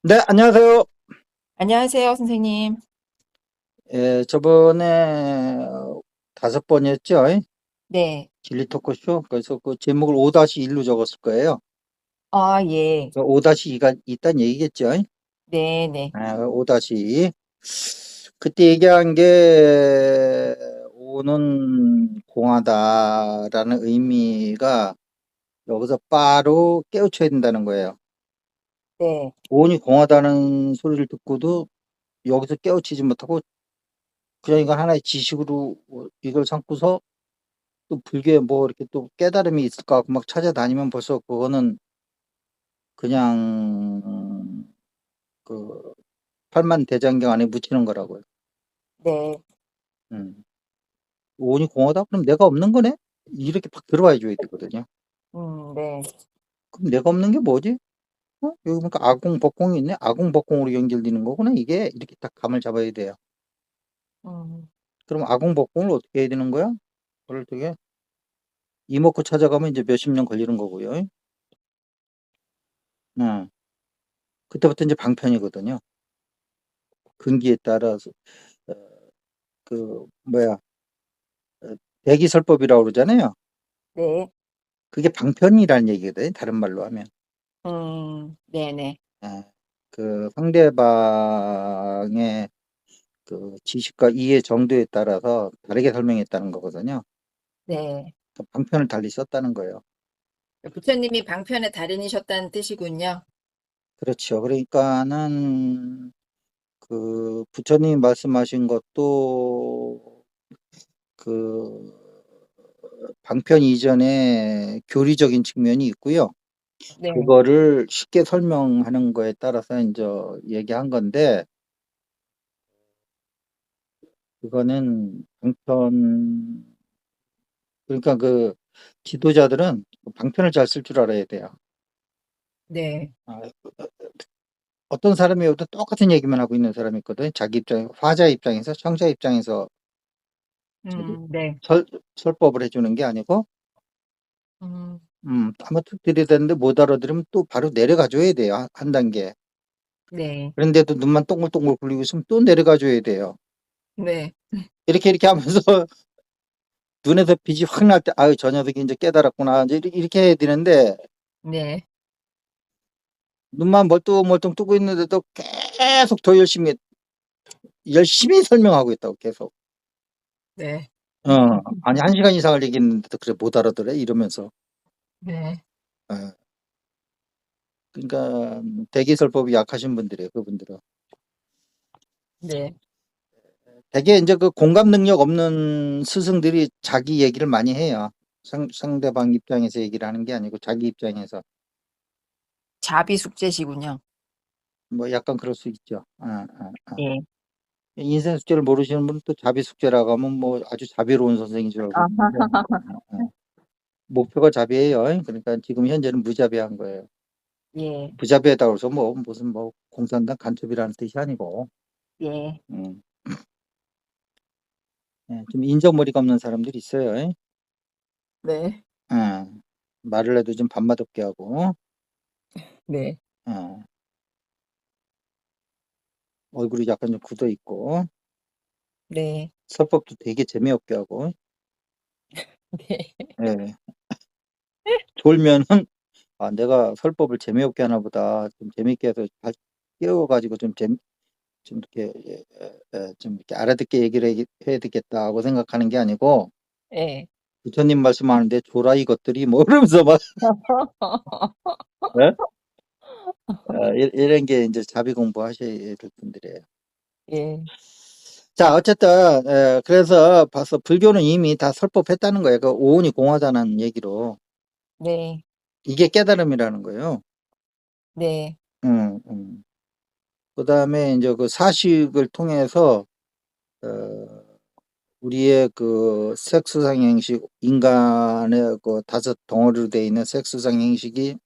네, 안녕하세요. 안녕하세요, 선생님. 예, 저번에 5번이었죠? 네. 진리 토크쇼. 그래서 그 제목을 5-1로 적었을 거예요. 아, 예. 5-2가 있다는 얘기겠죠? 네, 네. 5-2. 그때 얘기한 게 오는 공하다라는 의미가 여기서 바로 깨우쳐야 된다는 거예요. 네. 오온이 공하다는 소리를 듣고도 여기서 깨우치지 못하고 그냥 이건 하나의 지식으로 이걸 삼고서 또 불교에 뭐 이렇게 또 깨달음이 있을까 하고 막 찾아다니면 벌써 그거는 그냥 그 팔만대장경 안에 묻히는 거라고요. 네. 음. 오온이 공하다? 그럼 내가 없는 거네? 이렇게 팍 들어와 줘야 되거든요. 네. 그럼 내가 없는 게 뭐지? 여기 보니까 아공, 법공이 있네? 아공, 법공으로 연결되는 거구나. 이게 이렇게 딱 감을 잡아야 돼요. 음, 그럼 아공, 법공을 어떻게 해야 되는 거야? 그걸 되게 이목구 찾아가면 이제 몇십 년 걸리는 거고요. 어. 그때부터 이제 방편이거든요. 근기에 따라서 어, 그 뭐야 대기설법이라고 그러잖아요. 네. 그게 방편이라는 얘기거든요. 다른 말로 하면. 네네. 예. 그 상대방의 그 지식과 이해 정도에 따라서 다르게 설명했다는 거거든요. 네. 그 방편을 달리 썼다는 거예요. 부처님이 방편의 달인이셨다는 뜻이군요. 그렇죠. 그러니까는 그 부처님 말씀하신 것도 그 방편 이전에 교리적인 측면이 있고요. 네. 그거를 쉽게 설명하는 거에 따라서 이제 얘기한 건데 그거는 방편 그러니까 그 지도자들은 방편을 잘 쓸 줄 알아야 돼요. 네. 아, 어떤 사람이 어떤 똑같은 얘기만 하고 있는 사람이 있거든. 자기 입장, 화자 입장에서, 청자 입장에서 저기 네. 설, 설법을 해주는 게 아니고, 음, 한번 툭 들이대는데 못 알아들으면 또 바로 내려가줘야 돼요. 한 단계. 네. 그런데도 눈만 동글동글 굴리고 있으면 또 내려가줘야 돼요. 네. 이렇게 하면서 눈에서 빛이 확 날 때, 아유, 저 녀석이 이제 깨달았구나. 이제 이렇게 해야 되는데, 네. 눈만 멀뚱멀뚱 뜨고 있는데도 계속 더 열심히 설명하고 있다고, 계속. 네. 아니, 1시간 이상을 얘기했는데도 그래, 못 알아들어? 이러면서. 네. 어, 그러니까, 대기설법이 약하신 분들이에요, 그분들은. 네. 되게 이제 그 공감 능력 없는 스승들이 자기 얘기를 많이 해요. 상대방 입장에서 얘기를 하는 게 아니고 자기 입장에서. 자비 숙제시군요. 뭐 약간 그럴 수 있죠. 예. 인생 숙제를 모르시는 분은 또 자비 숙제라고 하면 뭐 아주 자비로운 선생인 줄 알고 있는데 목표가 자비예요. 그러니까 지금 현재는 무자비한 거예요. 예. 무자비하다고 해서 뭐 무슨 뭐 공산당 간첩이라는 뜻이 아니고 예. 음, 좀 인정머리가 없는 사람들이 있어요. 네. 말을 해도 좀 밥맛없게 하고 네. 어, 얼굴이 약간 좀 굳어 있고 네. 설법도 되게 재미없게 하고 네. 예, 졸면은 내가 설법을 재미없게 하나 보다 좀 재미있게 해서 깨워가지고 좀 이렇게 좀 이렇게 알아듣게 얘기를 해야 되겠다고 생각하는 게 아니고 예. 부처님 말씀하는데 졸아 이것들이 뭐 이러면서 막 예? 이런 게 이제 자비 공부하셔야 될 분들이에요. 예. 자, 어쨌든 그래서 봐서 불교는 이미 다 설법했다는 거예요. 그 오온이 공하다는 얘기로 네. 이게 깨달음이라는 거예요. 네. 음, 음. 그다음에 이제 그 사식을 통해서 어, 우리의 그 섹스상 행식, 인간의 그 5덩어리로 되어 있는 섹스상 행식이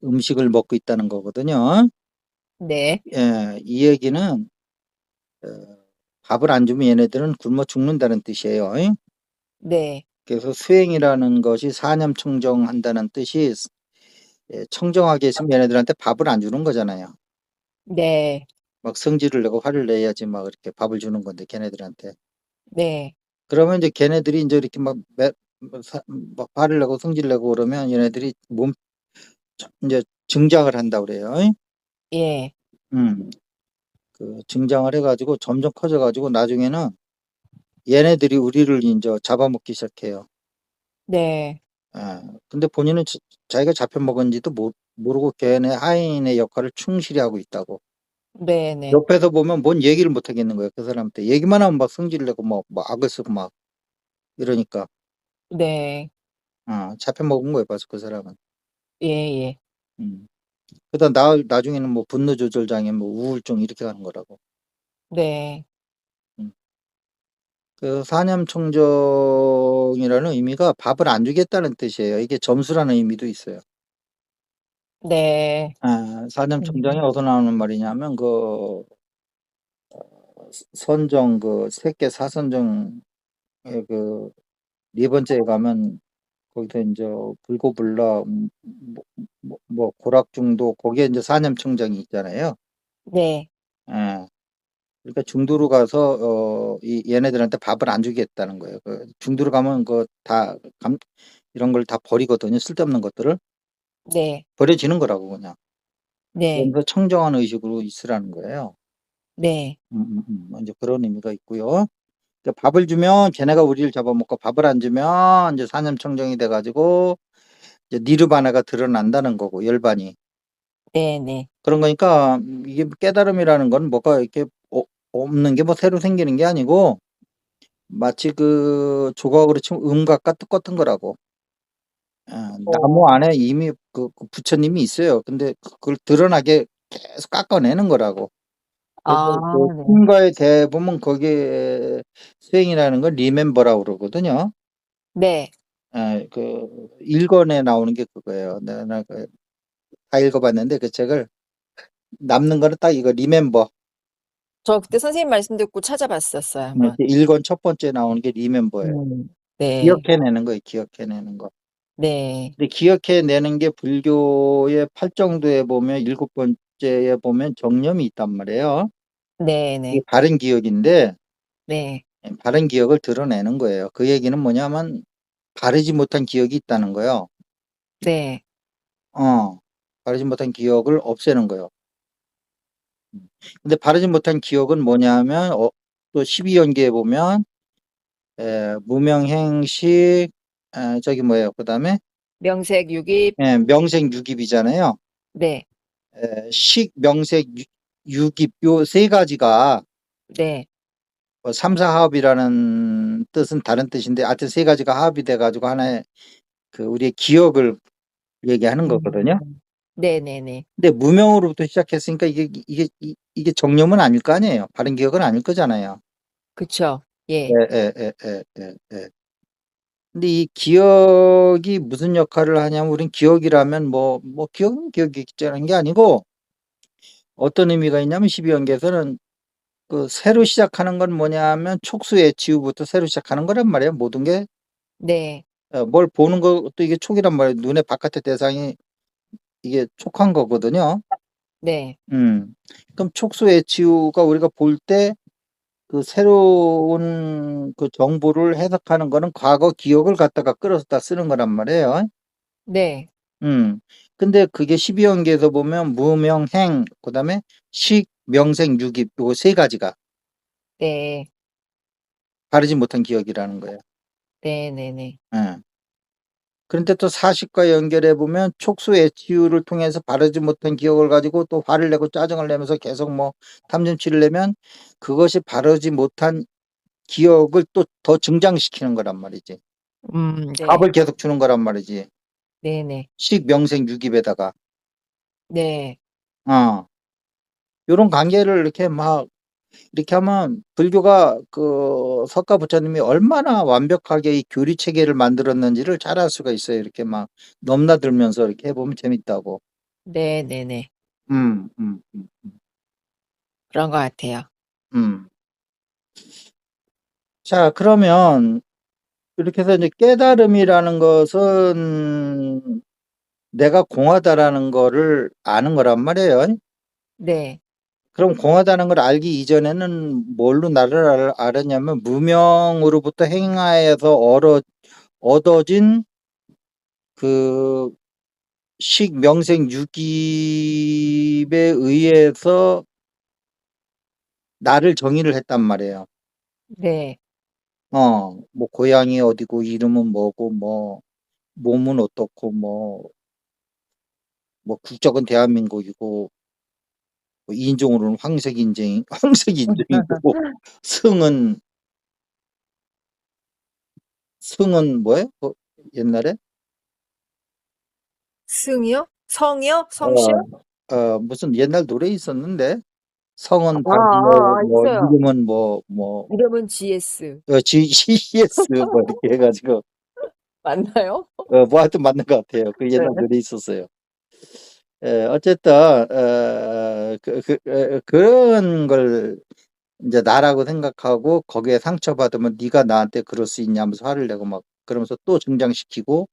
음식을 먹고 있다는 거거든요. 네. 예, 이 얘기는 어, 밥을 안 주면 얘네들은 굶어 죽는다는 뜻이에요. 네. 그래서 수행이라는 것이 사념청정한다는 뜻이 예, 청정하게 있으면 얘네들한테 밥을 안 주는 거잖아요. 네. 막 성질을 내고 화를 내야지 막 이렇게 밥을 주는 건데 걔네들한테. 네. 그러면 이제 걔네들이 이제 이렇게 막 화를 내고 성질 내고 그러면 얘네들이 이제 증장을 한다 그래요. 예. 음, 그 증장을 해가지고 점점 커져가지고 나중에는 얘네들이 우리를 이제 잡아먹기 시작해요. 네. 예. 근데 본인은 자기가 잡혀먹은지도 모르고 걔네 하인의 역할을 충실히 하고 있다고. 네네. 옆에서 보면 뭔 얘기를 못 하겠는 거예요. 그 사람한테. 얘기만 하면 막 성질 내고 막 악을 쓰고 막 이러니까. 네. 잡혀먹은 거예요. 벌써 그 사람은. 예예. 음. 그러다 나중에는 뭐 분노 조절 장애, 뭐 우울증 이렇게 가는 거라고. 네. 음. 그 사념청정이라는 의미가 밥을 안 주겠다는 뜻이에요. 이게 점수라는 의미도 있어요. 네. 사념청정이 어디서 나오는 말이냐면 선정 세계 사선정의 네 번째에 가면 거기서 이제 불고불라 고락중도 거기에 이제 사념청정이 있잖아요. 네. 예. 그러니까 중도로 가서 얘네들한테 밥을 안 주겠다는 거예요. 그 중도로 가면 이런 걸 다 버리거든요. 쓸데없는 것들을 네. 버려지는 거라고 그냥. 네. 그러면서 청정한 의식으로 있으라는 거예요. 네. 이제 그런 의미가 있고요. 그러니까 밥을 주면 걔네가 우리를 잡아먹고 밥을 안 주면 이제 사념청정이 돼가지고 이제 니르바나가 드러난다는 거고 열반이. 네네. 그런 거니까 이게 깨달음이라는 건 뭐가 이렇게 없는 게 뭐 새로 생기는 게 아니고 마치 그 조각으로 치면 음각과 똑같은 거라고. 나무 어. 안에 이미 그 부처님이 있어요. 근데 그걸 드러나게 계속 깎아내는 거라고. 그래서 아 그 네. 신과의 대부분 거기에 수행이라는 건 리멤버라고 그러거든요. 네. 그 1권에 나오는 게 그거예요. 내가 다 읽어봤는데 그 책을 남는 거는 딱 이거 리멤버. 저 그때 선생님 말씀 듣고 찾아봤었어요, 한번. 1권 첫 번째 나오는 게 리멤버예요. 네. 기억해내는 거예요. 기억해내는 거. 네. 근데 기억해내는 게 불교의 팔정도에 보면 일곱 번째에 보면 정념이 있단 말이에요. 이게 네네. 바른 기억인데 네. 바른 기억을 드러내는 거예요. 그 얘기는 뭐냐면 바르지 못한 기억이 있다는 거예요. 네. 바르지 못한 기억을 없애는 거예요. 근데 바르지 못한 기억은 뭐냐면 또 12연계에 보면 무명행식 저기 뭐예요. 그다음에 명색유기. 명색유깁이잖아요. 네. 식, 명색, 유깁 요 세 가지가 네. 삼사합이라는 뜻은 다른 뜻인데 하여튼 세 가지가 합이 돼가지고 하나의 그 우리의 기억을 얘기하는 거거든요. 네네네. 근데 무명으로부터 시작했으니까 이게 정념은 아닐 거 아니에요. 바른 기억은 아닐 거잖아요. 그쵸. 예, 예. 예, 예, 예, 예, 예. 근데 이 기억이 무슨 역할을 하냐면 우린 기억이라면 기억은 기억이라는 게 아니고 어떤 의미가 있냐면 12연계에서는 그 새로 시작하는 건 뭐냐면 촉수애치유부터 새로 시작하는 거란 말이에요. 모든 게 네. 뭘 보는 것도 이게 촉이란 말이에요. 눈의 바깥의 대상이 이게 촉한 거거든요. 네. 그럼 촉수애치유가 우리가 볼 때 그 새로운 그 정보를 해석하는 거는 과거 기억을 갖다가 끌어다 쓰는 거란 말이에요. 네. 음. 근데 그게 12연계에서 보면 무명행, 그다음에 식, 명생, 유깁 요거 세 가지가 네. 바르지 못한 기억이라는 거예요. 네네네. 예. 그런데 또 사식과 연결해 보면 촉수애치유를 통해서 바르지 못한 기억을 가지고 또 화를 내고 짜증을 내면서 계속 뭐 탐진치를 내면 그것이 바르지 못한 기억을 또 더 증장시키는 거란 말이지. 네. 답을 계속 주는 거란 말이지. 네네. 식, 명생, 유깁에다가. 네. 요런 관계를 이렇게 하면 불교가 그 석가 부처님이 얼마나 완벽하게 이 교리 체계를 만들었는지를 잘 알 수가 있어요. 이렇게 막 넘나들면서 이렇게 해보면 재밌다고. 네네네. 음, 음, 음, 그런 것 같아요. 음. 자, 그러면 이렇게 해서 이제 깨달음이라는 것은 내가 공하다라는 거를 아는 거란 말이에요. 네. 그럼 공하다는 걸 알기 이전에는 뭘로 나를 알았냐면 무명으로부터 행하에서 얻어진 그 명생 유깁에 의해서 나를 정의를 했단 말이에요. 네. 뭐 고향이 어디고 이름은 뭐고 뭐 몸은 어떻고 뭐 국적은 대한민국이고 뭐 인종으로는 황색 인종 황색 인종이고 승은 뭐예요? 옛날에 승이요? 성이요? 성씨요? 어, 무슨 옛날 노래 있었는데 성은 박모 뭐 있어요. 이름은 이름은 GS. GS 뭐 이렇게 해가지고 맞나요? 뭐 하여튼 맞는 것 같아요. 그 옛날 네. 노래 있었어요. 어쨌든 그런 걸 이제 나라고 생각하고 거기에 상처받으면 네가 나한테 그럴 수 있냐면서 화를 내고 막 그러면서 또 등장시키고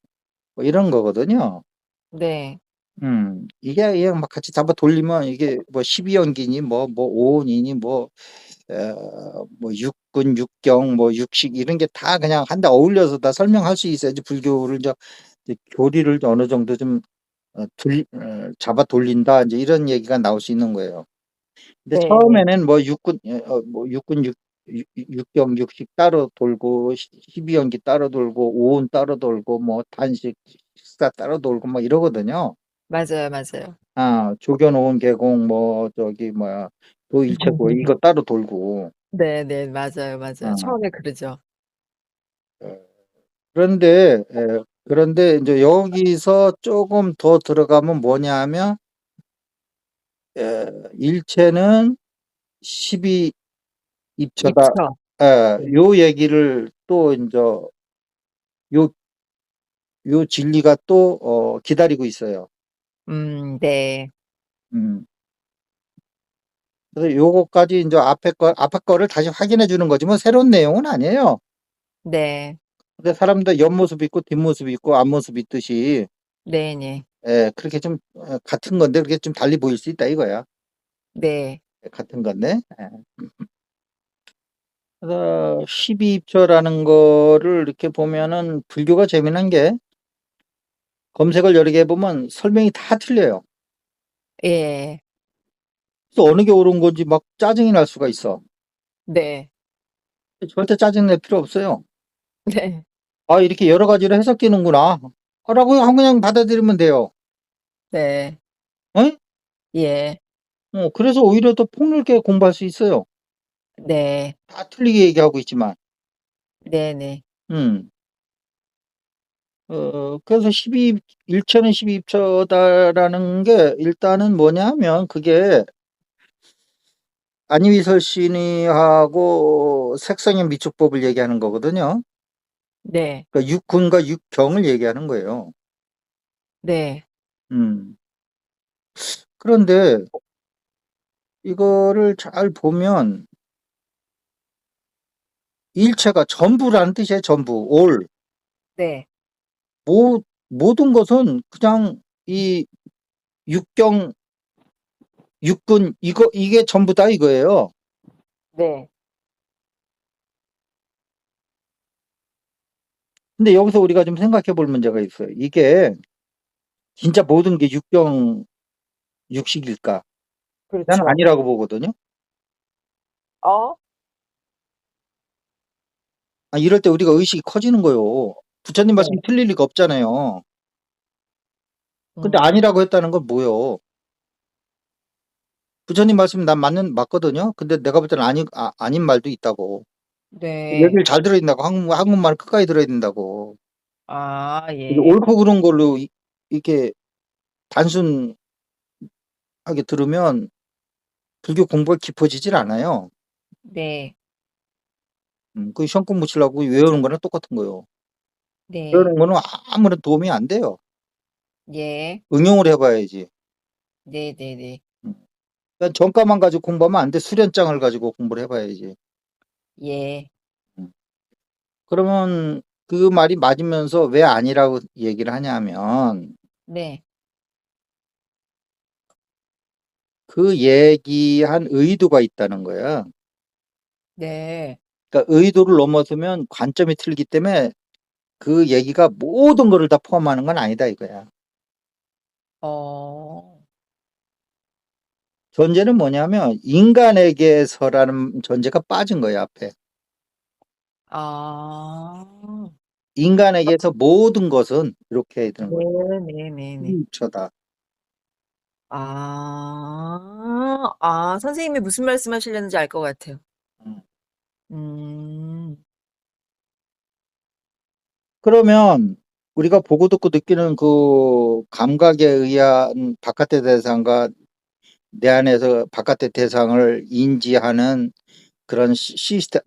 뭐 이런 거거든요. 네. 이게 그냥 막 같이 잡아 돌리면 이게 뭐 12연기니 뭐 오온이니 뭐 육군, 육경, 뭐 육식 이런 게 다 그냥 한데 어울려서 다 설명할 수 있어야지 불교를 이제 교리를 어느 정도 좀 잡아 돌린다 이제 이런 얘기가 나올 수 있는 거예요. 근데 네. 처음에는 뭐 육군, 육경, 육식 따로 돌고 12연기 따로 돌고 오온 따로 돌고 뭐 단식 식사 따로 돌고 뭐 이러거든요. 맞아요, 맞아요. 조견 오온 계공 뭐 저기 뭐야 도일체고 이거 따로 돌고 네네. 맞아요, 맞아요. 어, 처음에 그러죠. 어, 그런데 이제 여기서 조금 더 들어가면 뭐냐 하면 일체는 12입처다. 입처. 네. 요 얘기를 또 이제 요, 요 진리가 또 기다리고 있어요. 네. 음. 그래서 요거까지 이제 앞에 거를 다시 확인해 주는 거지 뭐 새로운 내용은 아니에요. 네. 근데 사람들 옆모습이 있고 뒷모습이 있고 앞모습이 있듯이 네네. 그렇게 좀 같은 건데 그렇게 좀 달리 보일 수 있다 이거야. 네. 같은 건데. 그래서 12입처라는 거를 이렇게 보면은 불교가 재미난 게 검색을 여러 개 해보면 설명이 다 틀려요. 예. 그래서 어느 게 옳은 건지 막 짜증이 날 수가 있어. 네. 절대 짜증 낼 필요 없어요. 네. 이렇게 여러 가지로 해석되는구나. 라고 그냥 받아들이면 돼요. 네. 어? 예. 그래서 오히려 더 폭넓게 공부할 수 있어요. 네. 다 틀리게 얘기하고 있지만. 네네. 음. 그래서 일체는 12입처다라는 게 일단은 뭐냐면 그게 안위설신이하고 색성의 미축법을 얘기하는 거거든요. 네. 그러니까 육군과 육경을 얘기하는 거예요. 네. 음. 그런데 이거를 잘 보면 일체가 전부라는 뜻이에요. 전부. 올. 네. 모든 것은 그냥 이 육경, 육군 이게 전부다 이거예요. 네. 근데 여기서 우리가 좀 생각해 볼 문제가 있어요. 이게 진짜 모든 게 육경, 육식일까? 나는 그렇죠. 아니라고 보거든요. 어? 이럴 때 우리가 의식이 커지는 거예요. 부처님 네. 말씀이 틀릴 리가 없잖아요. 근데 음. 아니라고 했다는 건 뭐예요? 부처님 말씀이 난 맞거든요. 근데 내가 볼 때는 아닌 말도 있다고. 네. 얘기를 잘 들어야 된다고. 한국말 끝까지 들어야 된다고. 이게 예. 옳고 그른 걸로 이렇게 단순하게 들으면 불교 공부가 깊어지질 않아요. 네. 그 시험 공부 치려고 외우는 거랑 똑같은 거예요. 네. 외우는 거는 아무런 도움이 안 돼요. 예. 응용을 해봐야지. 네네네. 그냥 전과만 가지고 공부하면 안 돼. 수련장을 가지고 공부를 해봐야지. 예. 음. 그러면 그 말이 맞으면서 왜 아니라고 얘기를 하냐면 네. 그 얘기한 의도가 있다는 거야. 네. 그러니까 의도를 넘어서면 관점이 틀리기 때문에 그 얘기가 모든 거를 다 포함하는 건 아니다 이거야. 어. 전제는 뭐냐면 인간에게서라는 전제가 빠진 거야 앞에. 아. 인간에게서 모든 것은 이렇게 해야 되는 거죠. 네네네네. 일처다. 아. 아 선생님이 무슨 말씀하시려는지 알 것 같아요. 음. 음. 그러면 우리가 보고 듣고 느끼는 그 감각에 의한 바깥의 대상과 내 안에서 바깥의 대상을 인지하는 그런 시스템,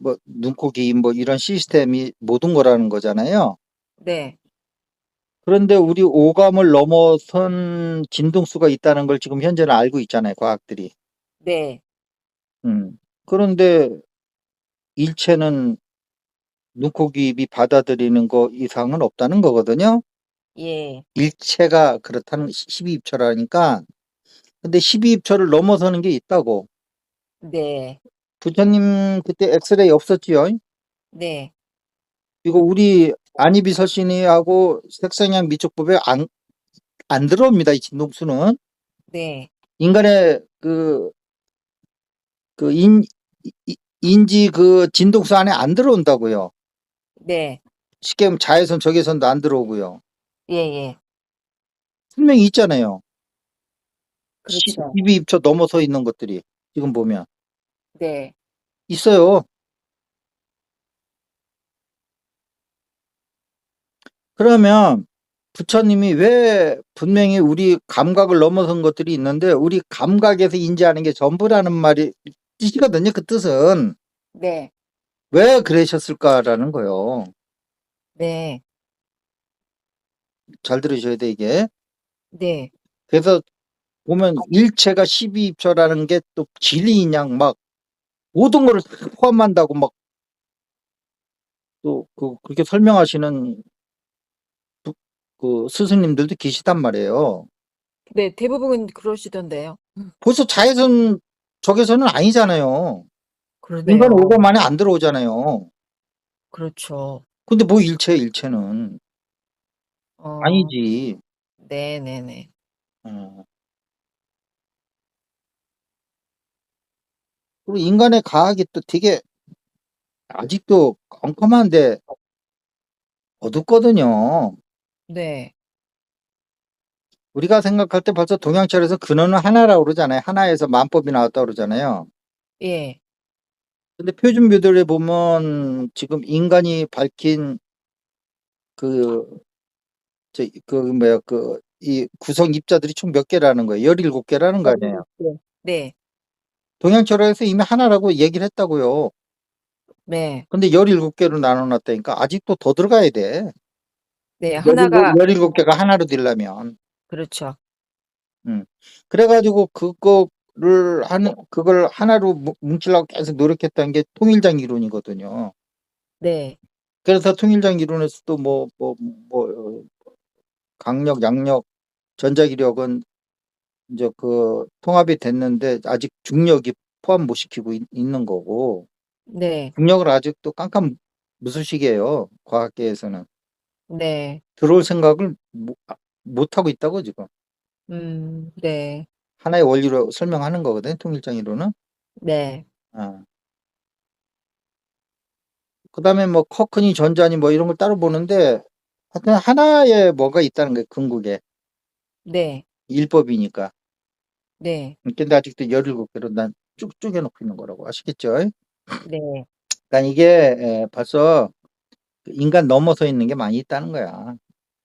뭐 눈코 기인 뭐 이런 시스템이 모든 거라는 거잖아요. 네. 그런데 우리 오감을 넘어선 진동수가 있다는 걸 지금 현재는 알고 있잖아요, 과학들이. 네. 그런데 일체는 눈코 귀 입이 받아들이는 거 이상은 없다는 거거든요. 예. 일체가 그렇다는 12입처라니까. 근데 12입처를 넘어서는 게 있다고. 네. 부처님 그때 엑스레이 없었지요? 네. 이거 우리 안이비 설신이하고 색성향 미촉법에 안 들어옵니다, 이 진동수는. 네. 인간의 그 인지 그 진동수 안에 안 들어온다고요. 네. 쉽게 하면 자외선, 적외선도 안 들어오고요. 예예. 분명히 있잖아요. 그렇죠. 12입처 넘어서 있는 것들이 지금 보면 네. 있어요. 그러면 부처님이 왜 분명히 우리 감각을 넘어선 것들이 있는데 우리 감각에서 인지하는 게 전부라는 말이 뜻이거든요. 그 뜻은 네. 왜 그러셨을까라는 거예요. 네. 잘 들으셔야 돼 이게. 네. 그래서 보면 일체가 12입처라는 게 또 진리인 양 막 모든 거를 다 포함한다고 막 또 그렇게 설명하시는 그 스승님들도 계시단 말이에요. 네. 대부분 그러시던데요. 벌써 자외선 적외선은 아니잖아요. 인간 그러네요. 오감 안에 안 들어오잖아요. 그렇죠. 근데 뭐 일체는 어. 아니지. 네네네. 어. 그리고 인간의 과학이 또 되게 아직도 컴컴한데 어둡거든요. 네. 우리가 생각할 때 벌써 동양철에서 근원은 하나라고 그러잖아요. 하나에서 만법이 나왔다고 그러잖아요. 예. 근데 표준묘들에 보면 지금 인간이 밝힌 그, 뭐야, 이 구성 입자들이 총 몇 개라는 거예요. 17개라는 거 아니에요. 네. 동양철학에서 이미 하나라고 얘기를 했다고요. 네. 근데 17개로 나눠놨다니까 아직도 더 들어가야 돼. 네. 하나가 17개가 하나로 되려면. 그렇죠. 음. 그래가지고 그걸 하나로 뭉치려고 계속 노력했다는 게 통일장 이론이거든요. 네. 그래서 통일장 이론에서도 강력, 양력, 전자기력은 이제 그 통합이 됐는데 아직 중력이 포함 못 시키고 있는 거고 네. 중력을 아직도 깜깜 무소식이에요. 과학계에서는. 네. 들어올 생각을 못 하고 있다고 지금. 네. 하나의 원리로 설명하는 거거든요. 통일장 이론은. 네. 어. 그다음에 뭐 커크니 전자니 뭐 이런 걸 따로 보는데 하여튼 하나에 뭐가 있다는 거예요. 궁극에. 네. 일법이니까. 네. 근데 아직도 17개로 난 쭉 쪼개놓고 있는 거라고 아시겠죠? 네. 그러니까 이게 벌써 인간 넘어서 있는 게 많이 있다는 거야.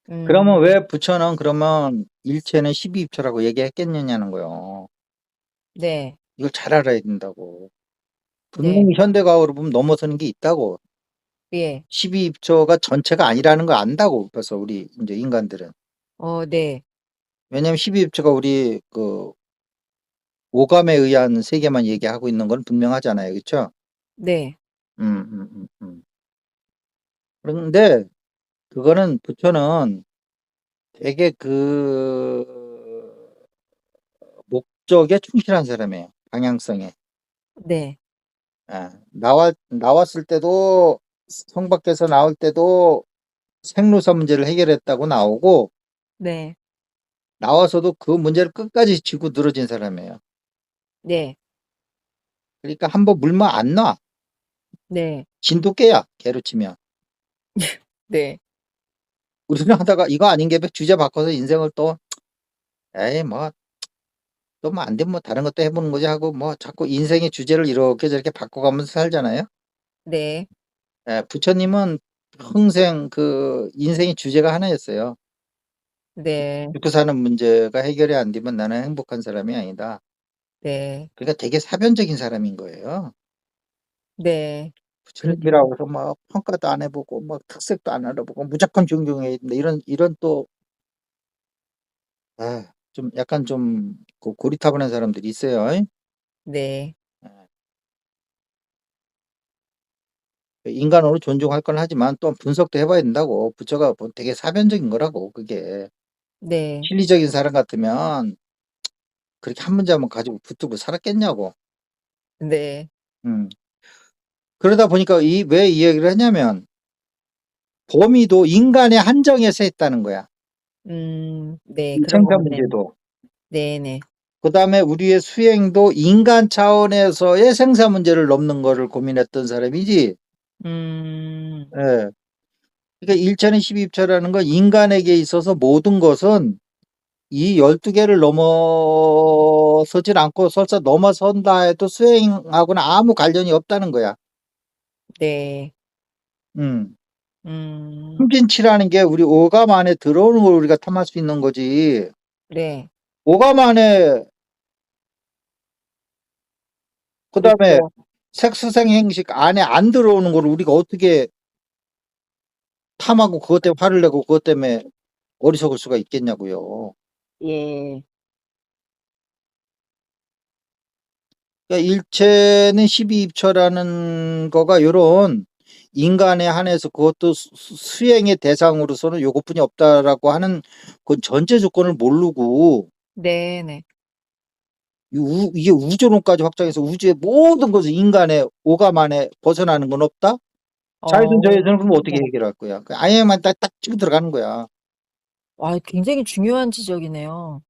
그러면 음. 왜 부처는 그러면 일체는 12입처라고 얘기했겠느냐는 거예요. 네. 이걸 잘 알아야 된다고. 네. 분명히 현대과학으로 보면 넘어서는 게 있다고. 예. 12입처가 전체가 아니라는 걸 안다고. 벌써 우리 이제 인간들은. 네. 왜냐면 12입처가 우리 그 오감에 의한 세계만 얘기하고 있는 건 분명하잖아요. 그렇죠? 네. 그런데 그거는 부처는 되게 목적에 충실한 사람이에요. 방향성에. 네. 예. 나왔을 때도 성 밖에서 나올 때도 생로사 문제를 해결했다고 나오고 네. 나와서도 그 문제를 끝까지 쥐고 늘어진 사람이에요. 네. 그러니까 한번 물면 안 놔. 네. 진돗개야, 개로 치면. 네. 우리는 하다가 이거 아닌 게 주제 바꿔서 인생을 또 에이 뭐 또 뭐 안 되면 뭐 다른 것도 해보는 거지 하고 뭐 자꾸 인생의 주제를 이렇게 저렇게 바꿔가면서 살잖아요. 네. 예, 부처님은 평생 그 인생의 주제가 하나였어요. 네. 죽고 사는 문제가 해결이 안 되면 나는 행복한 사람이 아니다. 네. 그러니까 되게 사변적인 사람인 거예요. 네. 그렇죠. 부처님이라고 해서 막 평가도 안 해보고 막 특색도 안 알아보고 무조건 존경해야 된다. 이런 또 좀 약간 좀 고리타분한 사람들이 있어요. 네. 인간으로 존중할 건 하지만 또 분석도 해봐야 된다고. 부처가 뭐 되게 사변적인 거라고. 그게 네. 실리적인 사람 같으면 그렇게 한 문제만 가지고 붙들고 살았겠냐고. 네. 음. 그러다 보니까 왜 이 얘기를 하냐면 범위도 인간의 한정에서 했다는 거야. 네. 이 그런 것 생산 같네요. 문제도. 네네. 그 다음에 우리의 수행도 인간 차원에서의 생산 문제를 넘는 거를 고민했던 사람이지. 음, 예. 그러니까 일체는 12입체라는 건 인간에게 있어서 모든 것은 이 12개를 넘어서질 않고 설사 넘어선다 해도 수행하고는 아무 관련이 없다는 거야. 네. 음. 음, 숨진치라는 게 우리 오감 안에 들어오는 걸 우리가 탐할 수 있는 거지. 네. 오감 안에 그다음에 그렇죠. 색수생 행식 안에 안 들어오는 걸 우리가 어떻게 탐하고 그것 때문에 화를 내고 그것 때문에 어리석을 수가 있겠냐고요. 예. 그러니까 일체는 12입처라는 거가 요런 인간에 한해서 그것도 수행의 대상으로서는 요것뿐이 없다라고 하는 그 전제 조건을 모르고 네네. 이게 우주론까지 확장해서 우주의 모든 것을 인간의 오감 안에 벗어나는 건 없다? 자외선 어, 저해선을 그럼 어떻게 해결할 거야? 아예만 딱 치고 들어가는 거야. 와, 굉장히 중요한 지적이네요.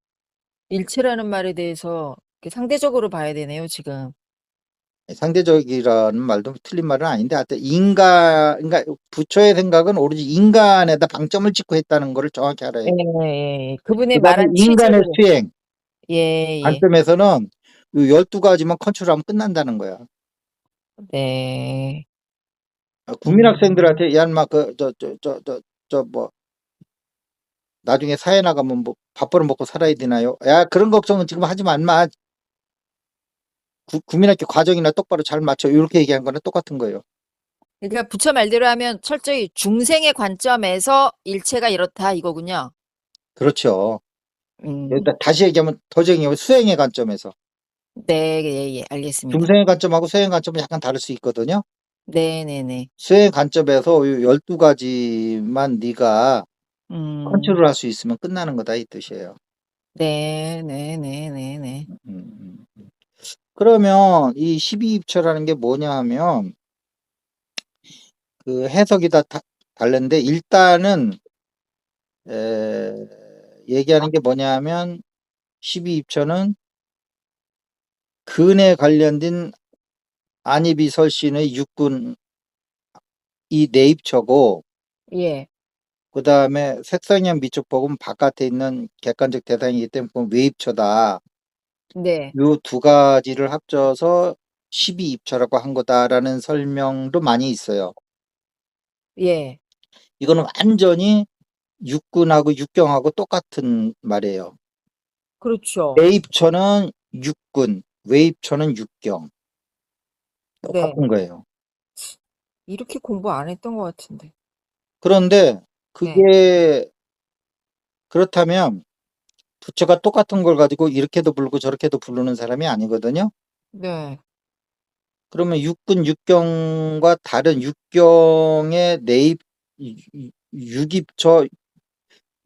일치라는 말에 대해서 이렇게 상대적으로 봐야 되네요, 지금. 상대적이라는 말도 틀린 말은 아닌데 하여튼 그러니까 부처의 생각은 오로지 인간에다 방점을 찍고 했다는 거를 정확히 알아야 예, 돼. 예. 그분의 그다음에 말한 인간의 취지를, 수행 예, 예. 관점에서는 이 12가지만 컨트롤하면 끝난다는 거야. 네. 음, 국민학생들한테 야마 뭐 나중에 사회 나가면 뭐 밥벌어 먹고 살아야 되나요? 야 그런 걱정은 지금 하지 마. 국민학교 과정이나 똑바로 잘 맞춰. 이렇게 얘기한 거는 똑같은 거예요. 그러니까 부처 말대로 하면 철저히 중생의 관점에서 일체가 이렇다 이거군요. 그렇죠. 음, 일단 다시 얘기하면 더정이면 수행의 관점에서. 네, 예, 예, 알겠습니다. 중생의 관점하고 수행의 관점은 약간 다를 수 있거든요. 네네네. 수행의 관점에서 12가지만 네가 음, 컨트롤할 수 있으면 끝나는 거다 이 뜻이에요. 네네네네네. 그러면 이 12입처라는 게 뭐냐 하면 그 해석이 다 다른데 일단은 얘기하는 게 뭐냐 하면 12입처는 근에 관련된 안이비설신의 육군 이 내입처고 예, 그 다음에 색상형 미축법은 바깥에 있는 객관적 대상이기 때문에 그건 외입처다. 네, 요 두 가지를 합쳐서 12입처라고 한 거다라는 설명도 많이 있어요. 예, 이거는 완전히 육군하고 육경하고 똑같은 말이에요. 그렇죠. 내입처는 육군, 외입처는 육경. 네. 똑같은 거예요. 이렇게 공부 안 했던 것 같은데. 그런데 네, 그게 그렇다면 부처가 똑같은 걸 가지고 이렇게도 부르고 저렇게도 부르는 사람이 아니거든요. 네, 그러면 육군, 육경과 다른 육경의 내입, 육입처,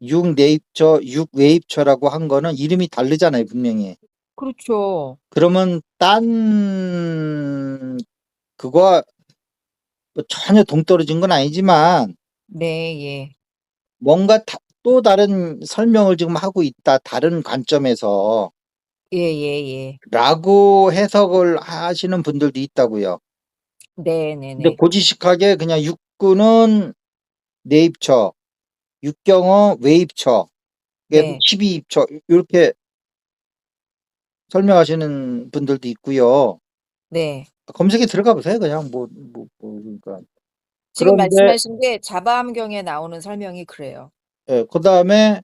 육내입처, 육외입처라고 한 거는 이름이 다르잖아요, 분명히. 그렇죠. 그러면 그거와 뭐 전혀 동떨어진 건 아니지만 네, 예. 뭔가 또 다른 설명을 지금 하고 있다. 다른 관점에서 예, 예, 예. 라고 해석을 하시는 분들도 있다고요. 네, 근데 네네. 고지식하게 그냥 육군은 내입처, 육경은 외입처, 그래서 네, 12입처 이렇게 설명하시는 분들도 있고요. 네. 검색에 들어가 보세요. 그냥 그러니까. 지금 그런데 말씀하신 게 자바암경에 나오는 설명이 그래요. 예, 그다음에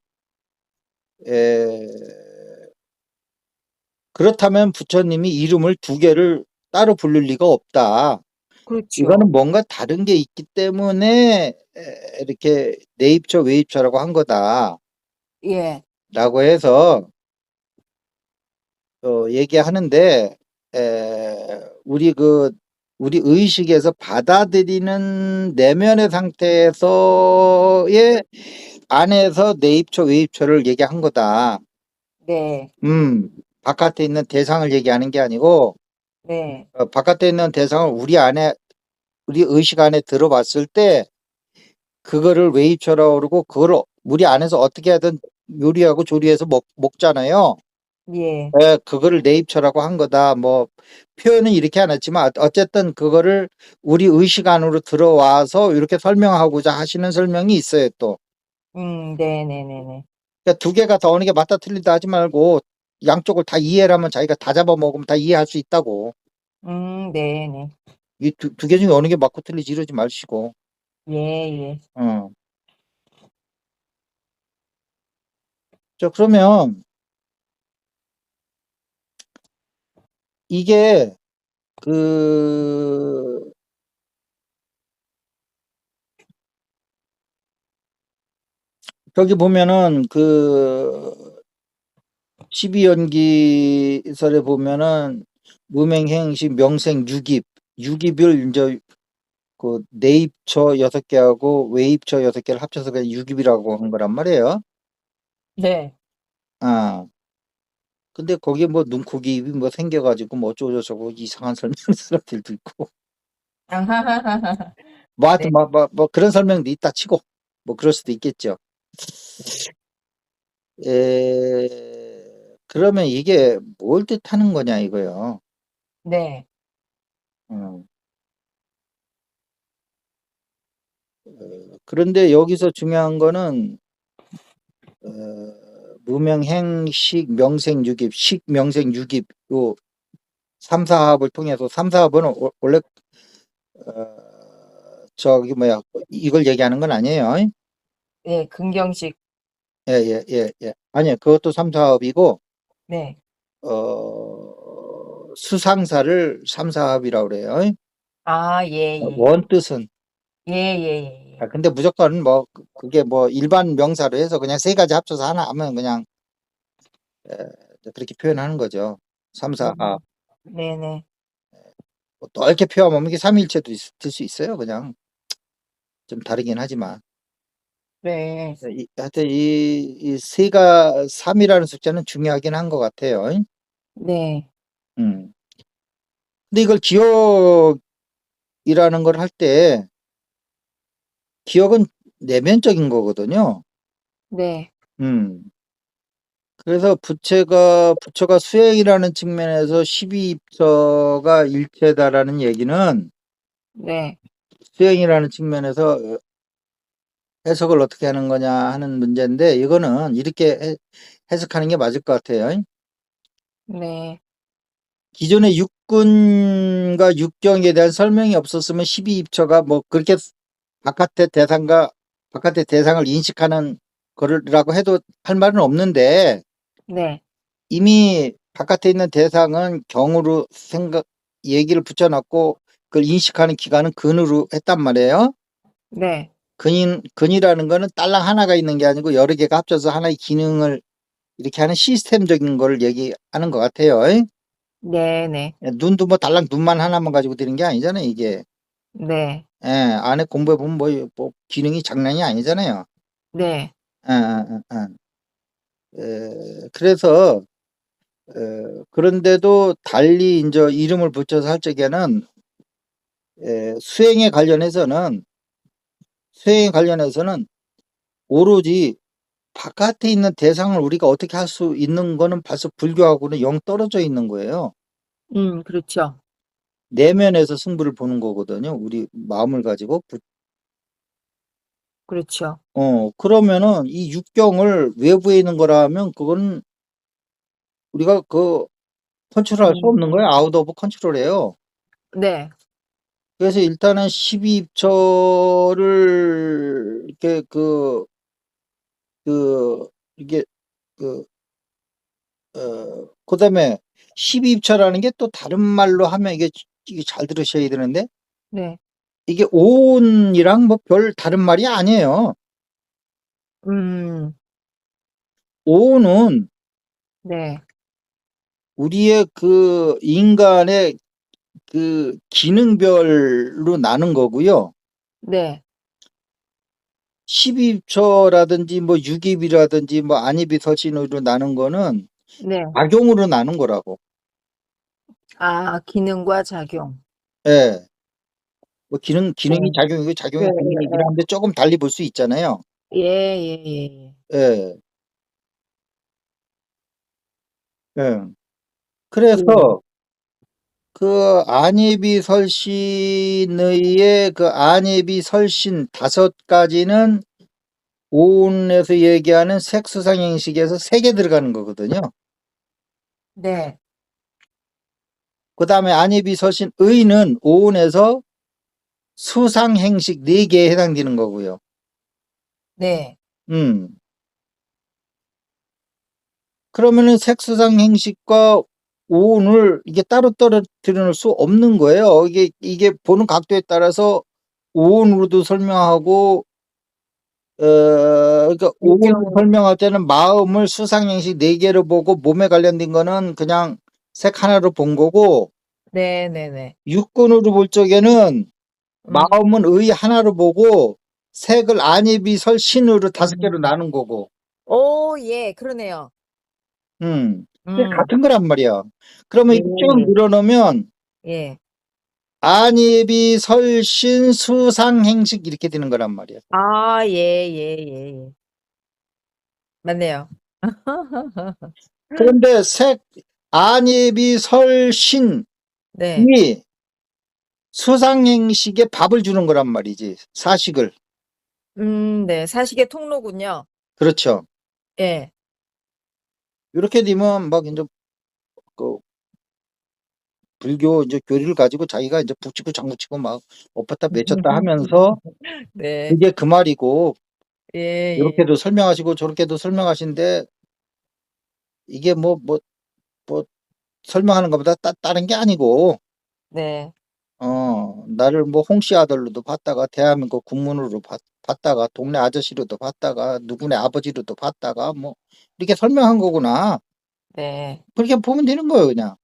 그렇다면 부처님이 이름을 두 개를 따로 부를 리가 없다. 그렇죠. 이거는 뭔가 다른 게 있기 때문에 이렇게 내입처, 외입처라고 한 거다라고 예, 해서 얘기하는데 우리 의식에서 받아들이는 내면의 상태에서의 안에서 내입처, 외입처를 얘기한 거다. 네, 바깥에 있는 대상을 얘기하는 게 아니고 네, 바깥에 있는 대상을 우리 의식 안에 들어봤을 때 그거를 외입처라고 그러고 그걸 우리 안에서 어떻게 하든 요리하고 조리해서 먹잖아요. 예, 그거를 내입처라고 한 거다. 뭐 표현은 이렇게 안 했지만 어쨌든 그거를 우리 의식 안으로 들어와서 이렇게 설명하고자 하시는 설명이 있어요. 또 네네네네. 그러니까 두 개가 더 어느 게 맞다 틀리다 하지 말고 양쪽을 다 이해를 하면 자기가 다 잡아먹으면 다 이해할 수 있다고. 네네. 이 두 개 중에 어느 게 맞고 틀리지 이러지 마시고. 예, 예. 어. 자, 그러면 이게 그 저기 보면은 그 12연기설에 보면은 무명행식 명생 유깁을 이제 그 내입처 6개하고 외입처 6개를 합쳐서 그냥 유깁이라고 한 거란 말이에요. 네. 아. 근데 거기에 뭐 눈코기 입이 뭐 생겨가지고 뭐 어쩌고저쩌고 이상한 설명하는 사람들도 있고 아하하하하. 뭐 네, 하여튼 뭐 그런 설명도 있다 치고 뭐 그럴 수도 있겠죠. 그러면 이게 뭘 뜻하는 거냐 이거요. 네, 어. 그런데 여기서 중요한 거는 무명행식 명생유깁 식명생유깁 요 삼사합을 통해서 삼사합은 원래 저기 뭐야 이걸 얘기하는 건 아니에요. 네, 긍정식. 아니요 그것도 삼사합이고 네. 수상사를 삼사합이라고 그래요. 아, 예, 예. 원뜻은 예, 예, 예, 예. 근데 무조건 뭐 그게 뭐 일반 명사로 해서 그냥 세 가지 합쳐서 하나 하면 그냥 에, 그렇게 표현하는 거죠. 삼사합. 네네. 또 이렇게 표현하면 이게 삼일체도 될 수 있어요. 그냥 좀 다르긴 하지만 네, 하여튼 이 세가 3이라는 숫자는 중요하긴 한 것 같아요. 네, 음. 근데 이걸 기억이라는 걸 할 때 기억은 내면적인 거거든요. 네, 음. 그래서 부처가 수행이라는 측면에서 12입처가 일체다라는 얘기는 네, 수행이라는 측면에서 해석을 어떻게 하는 거냐 하는 문제인데 이거는 이렇게 해석하는 게 맞을 것 같아요. 네, 기존의 육군과 육경에 대한 설명이 없었으면 12입처가 뭐 그렇게 바깥의 대상을 인식하는 거라고 해도 할 말은 없는데 네, 이미 바깥에 있는 대상은 경으로 얘기를 붙여놨고 그걸 인식하는 기관은 근으로 했단 말이에요. 네, 근이라는 거는 딸랑 하나가 있는 게 아니고 여러 개가 합쳐서 하나의 기능을 이렇게 하는 시스템적인 걸 얘기하는 것 같아요. 네, 네, 눈도 뭐 달랑 눈만 하나만 가지고 되는 게 아니잖아요, 이게. 네, 안에 공부해 보면 뭐 기능이 장난이 아니잖아요. 네, 그래서 그런데도 달리 이제 이름을 붙여서 할 적에는 수행에 관련해서는 오로지 바깥에 있는 대상을 우리가 어떻게 할 수 있는 거는 벌써 불교하고는 영 떨어져 있는 거예요. 그렇죠. 내면에서 승부를 보는 거거든요. 우리 마음을 가지고. 그렇죠. 그러면은 이 육경을 외부에 있는 거라 하면 그건 우리가 컨트롤할 수 없는 거예요. 아웃 오브 컨트롤이에요. 네. 그래서 일단은 12입처를 이렇게 이게 그 그다음에 12입처라는 게 또 다른 말로 하면 이게 잘 들으셔야 되는데 네. 이게 오온이랑 뭐 별 다른 말이 아니에요. 음. 오온은 네. 우리의 인간의 기능별로 나눈 거고요. 네. 12입처라든지 뭐 6입이라든지 뭐 안입이설신으로 나눈 거는 네. 작용으로 나눈 거라고. 기능과 작용. 예. 뭐 기능이 네. 작용이고 작용이 기능이긴 예예예. 한데 조금 달리 볼 수 있잖아요. 예예예. 예. 예. 예. 그래서 안예비설신의 안예비설신 5가지는 오온에서 얘기하는 색수상행식에서 3개 들어가는 거거든요. 네. 그 다음에 안예비설신 의는 오온에서 수상행식 4개에 해당되는 거고요. 네. 음. 그러면은 색수상행식과 오온을 이게 따로 떨어뜨릴 수 없는 거예요. 이게 보는 각도에 따라서 오온으로도 설명하고 그러니까 오온으로 육경. 설명할 때는 마음을 수상행식 4개로 보고 몸에 관련된 거는 그냥 색 하나로 본 거고 네네네. 육근으로 볼 적에는 음. 마음은 의 하나로 보고 색을 안입이설신으로 5개로 음. 나눈 거고 예. 그러네요. 이게 음. 같은 거란 말이야. 그러면 이렇게 쭉 예. 늘어놓으면 예. 안입이설신 수상행식 이렇게 되는 거란 말이야. 예예예예. 맞네요. 그런데 안입이설신이 네. 수상행식에 밥을 주는 거란 말이지. 사식을. 네. 사식의 통로군요. 그렇죠. 예. 이렇게 되면 막 이제 그 불교 이제 교리를 가지고 자기가 이제 북치고 장구치고 막 엇봤다 외쳤다 하면서 네. 그게 그 말이고 예예. 이렇게도 설명하시고 저렇게도 설명하신데 이게 뭐 설명하는 것보다 다른 게 아니고 네. 나를 뭐 홍씨 아들로도 봤다가 대한민국 국문으로 봤다가 동네 아저씨로도 봤다가 누구네 아버지로도 봤다가 뭐 이렇게 설명한 거구나. 네. 그렇게 보면 되는 거예요, 그냥.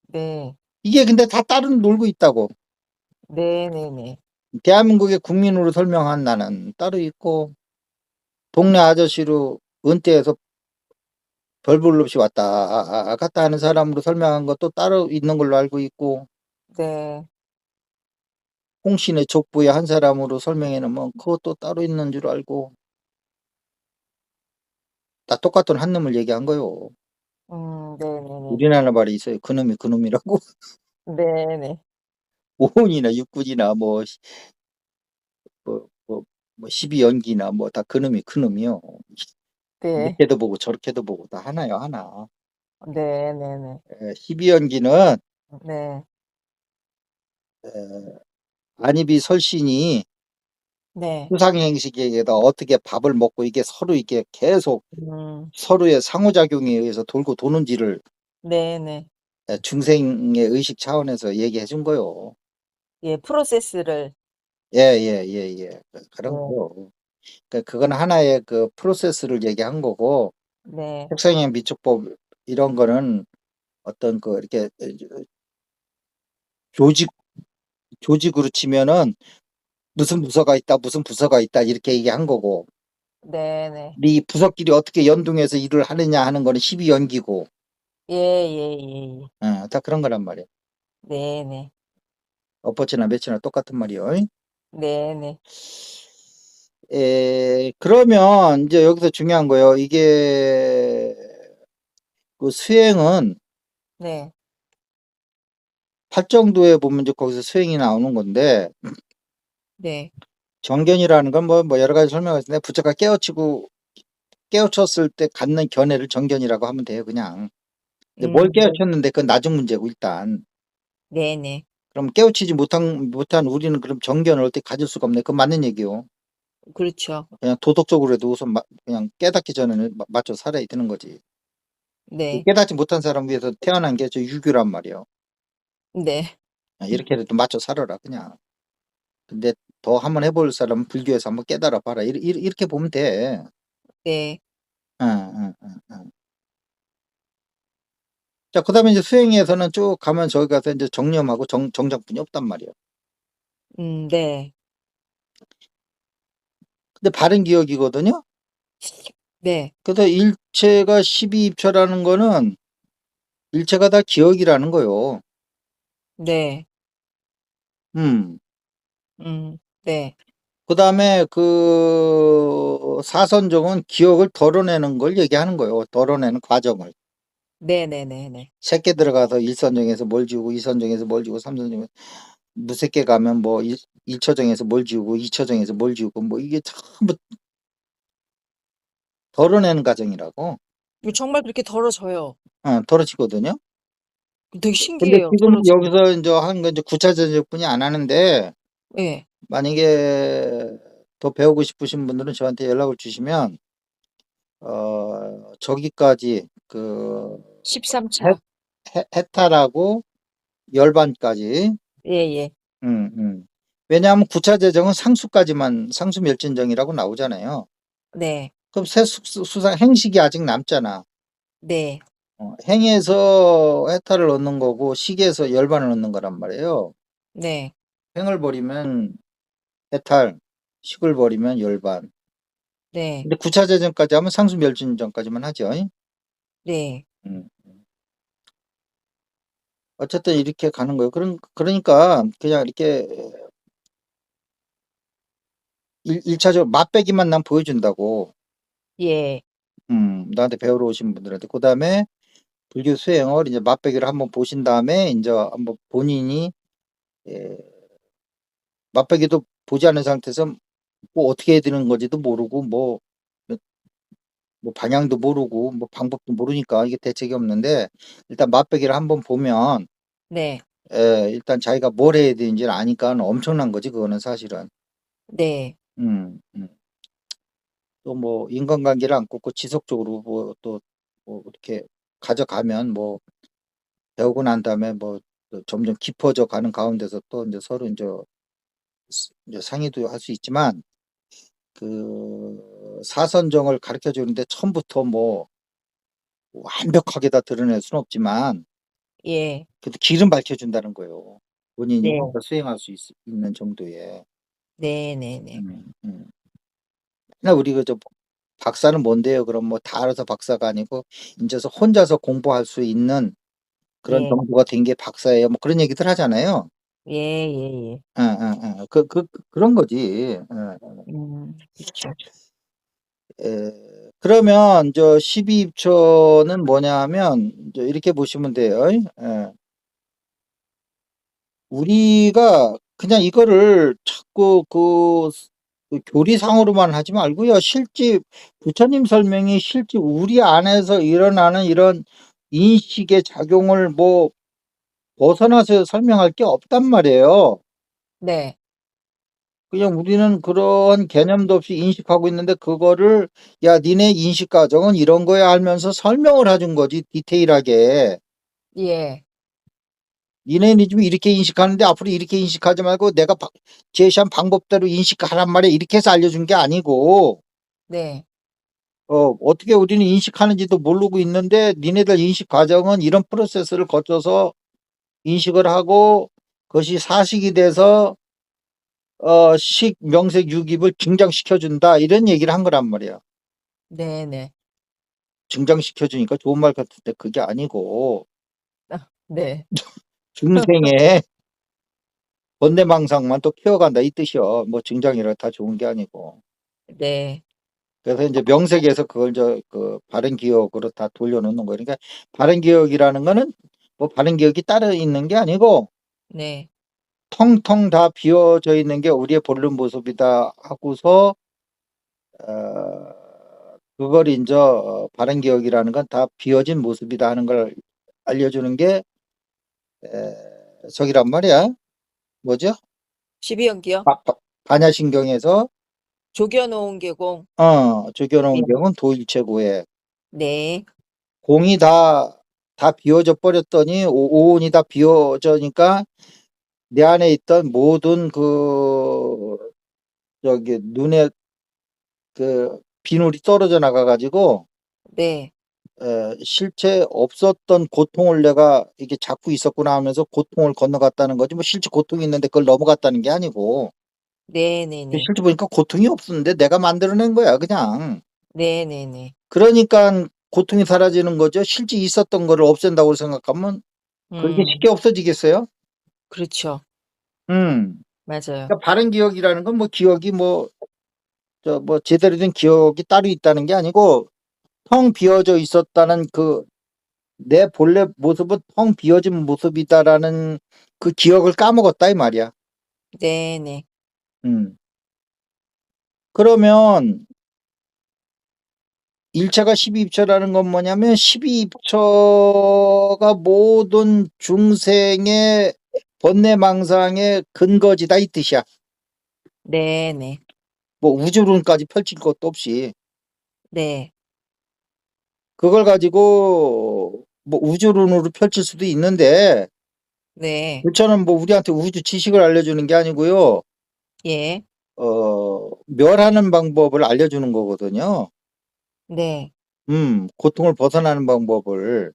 네. 이게 근데 다 따로 놀고 있다고. 네네네. 대한민국의 국민으로 설명한 나는 따로 있고 동네 아저씨로 은퇴해서 별 볼 없이 왔다 갔다 하는 사람으로 설명한 것도 따로 있는 걸로 알고 있고 네. 홍신의 족보의 한 사람으로 설명해 놓으면 그것도 따로 있는 줄 알고 다 똑같은 한 놈을 얘기한 거요. 네네네. 우리나라 말이 있어요. 그놈이 그놈이라고. 네네. 오온이나 육군이나 뭐, 뭐, 12연기나 뭐 다 그놈이 그놈이요. 네. 이렇게도 보고 저렇게도 보고 다 하나요, 하나. 네네네. 12연기는 네. 안입이 설신이 네. 수상행식에다 어떻게 밥을 먹고 이게 서로 이게 계속 음. 서로의 상호작용에 의해서 돌고 도는지를 네네. 중생의 의식 차원에서 얘기해 준 거요. 예, 프로세스를. 그런 네. 거요. 그건 하나의 프로세스를 얘기한 거고 네. 색상형 미축법 이런 거는 어떤 이렇게 조직 조직으로 치면은 무슨 부서가 있다, 무슨 부서가 있다 이렇게 얘기한 거고 네네. 이 부서끼리 어떻게 연동해서 일을 하느냐 하는 거는 12연기고 예예예. 다 그런 거란 말이에요. 네네. 엎어치나 매치나 똑같은 말이요. 네네. 그러면 이제 여기서 중요한 거예요. 이게 그 수행은 네. 팔정도에 보면 이제 거기서 수행이 나오는 건데 네. 정견이라는 건 뭐 여러 가지 설명을 했는데 부처가 깨우쳤을 때 갖는 견해를 정견이라고 하면 돼요, 그냥. 근데 뭘 네. 깨우쳤는데 그건 나중 문제고 일단. 네네. 그럼 깨우치지 못한 우리는 그럼 정견을 어떻게 가질 수가 없네. 그건 맞는 얘기요. 그렇죠. 그냥 도덕적으로 해도 우선 그냥 깨닫기 전에는 맞춰 살아야 되는 거지. 네. 깨닫지 못한 사람 위해서 태어난 게 저 유교란 말이에요. 네. 이렇게라도 맞춰 살아라 그냥. 근데 더 한번 해볼 사람은 불교에서 한번 깨달아 봐라. 이렇게 보면 돼. 네. 응, 응, 응, 응. 자, 그 다음에 이제 수행에서는 쭉 가면 저기 가서 이제 정념하고 정정뿐이 없단 말이에요. 네. 근데 바른 기억이거든요. 네. 그래서 일체가 12입처라는 거는 일체가 다 기억이라는 거요. 네. 네. 그 다음에 그 사선정은 기억을 덜어내는 걸 얘기하는 거예요. 덜어내는 과정을. 네네네네. 새끼 들어가서 1선정에서 뭘 지우고 2선정에서 뭘 지우고 3선정에서 무새끼 가면 뭐 1처정에서 뭘 지우고 2처정에서 뭘 지우고 뭐 이게 전부 덜어내는 과정이라고. 이거 정말 그렇게 덜어져요. 덜어지거든요. 되게 근데 신기해요. 지금 덜어지는 게. 여기서 이제 하는 건 이제 9차 전적뿐이 안 하는데 예. 만약에 더 배우고 싶으신 분들은 저한테 연락을 주시면 저기까지 그 13차. 해탈하고 열반까지. 예예. 왜냐하면 9차 제정은 상수멸진정이라고 나오잖아요. 네. 그럼 수상 행식이 아직 남잖아. 네. 행에서 해탈을 얻는 거고 식에서 열반을 얻는 거란 말이에요. 네. 행을 버리면 해탈, 식을 버리면 열반. 네. 근데 9차 제정까지 하면 상수멸진정까지만 하죠. 네. 음. 어쨌든 이렇게 가는 거예요. 그러니까 그냥 이렇게 1차적으로 맛배기만 난 보여준다고. 예. 나한테 배우러 오신 분들한테. 그 다음에 불교 수행을 이제 맛배기를 한번 보신 다음에 이제 한번 본인이 예, 맛배기도 보지 않은 상태에서 뭐 어떻게 해야 되는 건지도 모르고 뭐 방향도 모르고 뭐 방법도 모르니까 이게 대책이 없는데 일단 맛배기를 한번 보면 네. 일단 자기가 뭘 해야 되는지를 아니까 엄청난 거지 그거는 사실은. 네. 또 뭐 인간관계를 안 끊고 지속적으로 뭐 이렇게 가져가면 뭐 배우고 난 다음에 뭐 또 점점 깊어져 가는 가운데서 또 이제 서로 이제 상의도 할 수 있지만 그 사선정을 가르쳐 주는데 처음부터 뭐 완벽하게 다 드러낼 수는 없지만 예. 그래도 길은 밝혀준다는 거예요. 본인이 네. 혼자 수행할 수 있는 정도의. 네네네. 음, 음. 나 우리 그저 박사는 뭔데요? 그럼 뭐 다 알아서 박사가 아니고 이제서 혼자서 공부할 수 있는 그런 예. 정도가 된 게 박사예요. 뭐 그런 얘기들 하잖아요. 예예예. 그런 거지. 그쵸. 그러면 저 12입초는 뭐냐면 이제 이렇게 보시면 돼요. 우리가 그냥 이거를 자꾸 그 교리상으로만 하지 말고요. 실제 부처님 설명이 실제 우리 안에서 일어나는 이런 인식의 작용을 뭐 벗어나서 설명할 게 없단 말이에요. 네. 그냥 우리는 그런 개념도 없이 인식하고 있는데 그거를 야 니네 인식 과정은 이런 거야 하면서 설명을 해준 거지 디테일하게. 예. 니네는 지금 이렇게 인식하는데 앞으로 이렇게 인식하지 말고 내가 제시한 방법대로 인식하란 말이야 이렇게 해서 알려준 게 아니고 네. 어떻게 우리는 인식하는지도 모르고 있는데 니네들 인식 과정은 이런 프로세스를 거쳐서 인식을 하고 그것이 사식이 돼서 식, 명색, 유깁을 증장시켜준다 이런 얘기를 한 거란 말이야. 네네. 증장시켜 주니까 좋은 말 같은데 그게 아니고 네. 중생의 번뇌망상만 또 키워간다 이 뜻이요. 뭐 증장이라 다 좋은 게 아니고. 네. 그래서 이제 명색에서 그걸 그 바른 기억으로 다 돌려놓는 거예요. 그러니까 바른 기억이라는 거는 뭐 바른 기억이 따로 있는 게 아니고 네. 텅텅 다 비어져 있는 게 우리의 본래 모습이다 하고서 그걸 이제 바른 기억이라는 건 다 비어진 모습이다 하는 걸 알려주는 게 저기란 말이야. 뭐죠? 12연기요? 반야신경에서 조겨놓은 계공. 조겨놓은 예. 경우는 도일체고에 네. 공이 다 비워져 버렸더니 오온이 다 비워져니까 내 안에 있던 모든 그 저기 눈에 그 비늘이 떨어져 나가가지고 네. 실제 없었던 고통을 내가 이게 자꾸 있었구나 하면서 고통을 건너갔다는 거지 뭐 실제 고통이 있는데 그걸 넘어갔다는 게 아니고 네네네. 실제 보니까 고통이 없었는데 내가 만들어낸 거야 그냥. 네네네. 그러니까 고통이 사라지는 거죠. 실제 있었던 거를 없앤다고 생각하면 그렇게 쉽게 없어지겠어요? 그렇죠. 맞아요. 그러니까 바른 기억이라는 건 뭐 기억이 뭐 제대로 된 기억이 따로 있다는 게 아니고 텅 비어져 있었다는 그 내 본래 모습은 텅 비어진 모습이다라는 그 기억을 까먹었다 이 말이야. 네네. 그러면 일체가 12입처라는 건 뭐냐면 12입처가 모든 중생의 번뇌망상의 근거지다 이 뜻이야. 네네. 뭐 우주론까지 펼칠 것도 없이 네. 그걸 가지고 뭐 우주론으로 펼칠 수도 있는데 네. 부처는 뭐 우리한테 우주 지식을 알려주는 게 아니고요. 예. 멸하는 방법을 알려주는 거거든요. 네. 고통을 벗어나는 방법을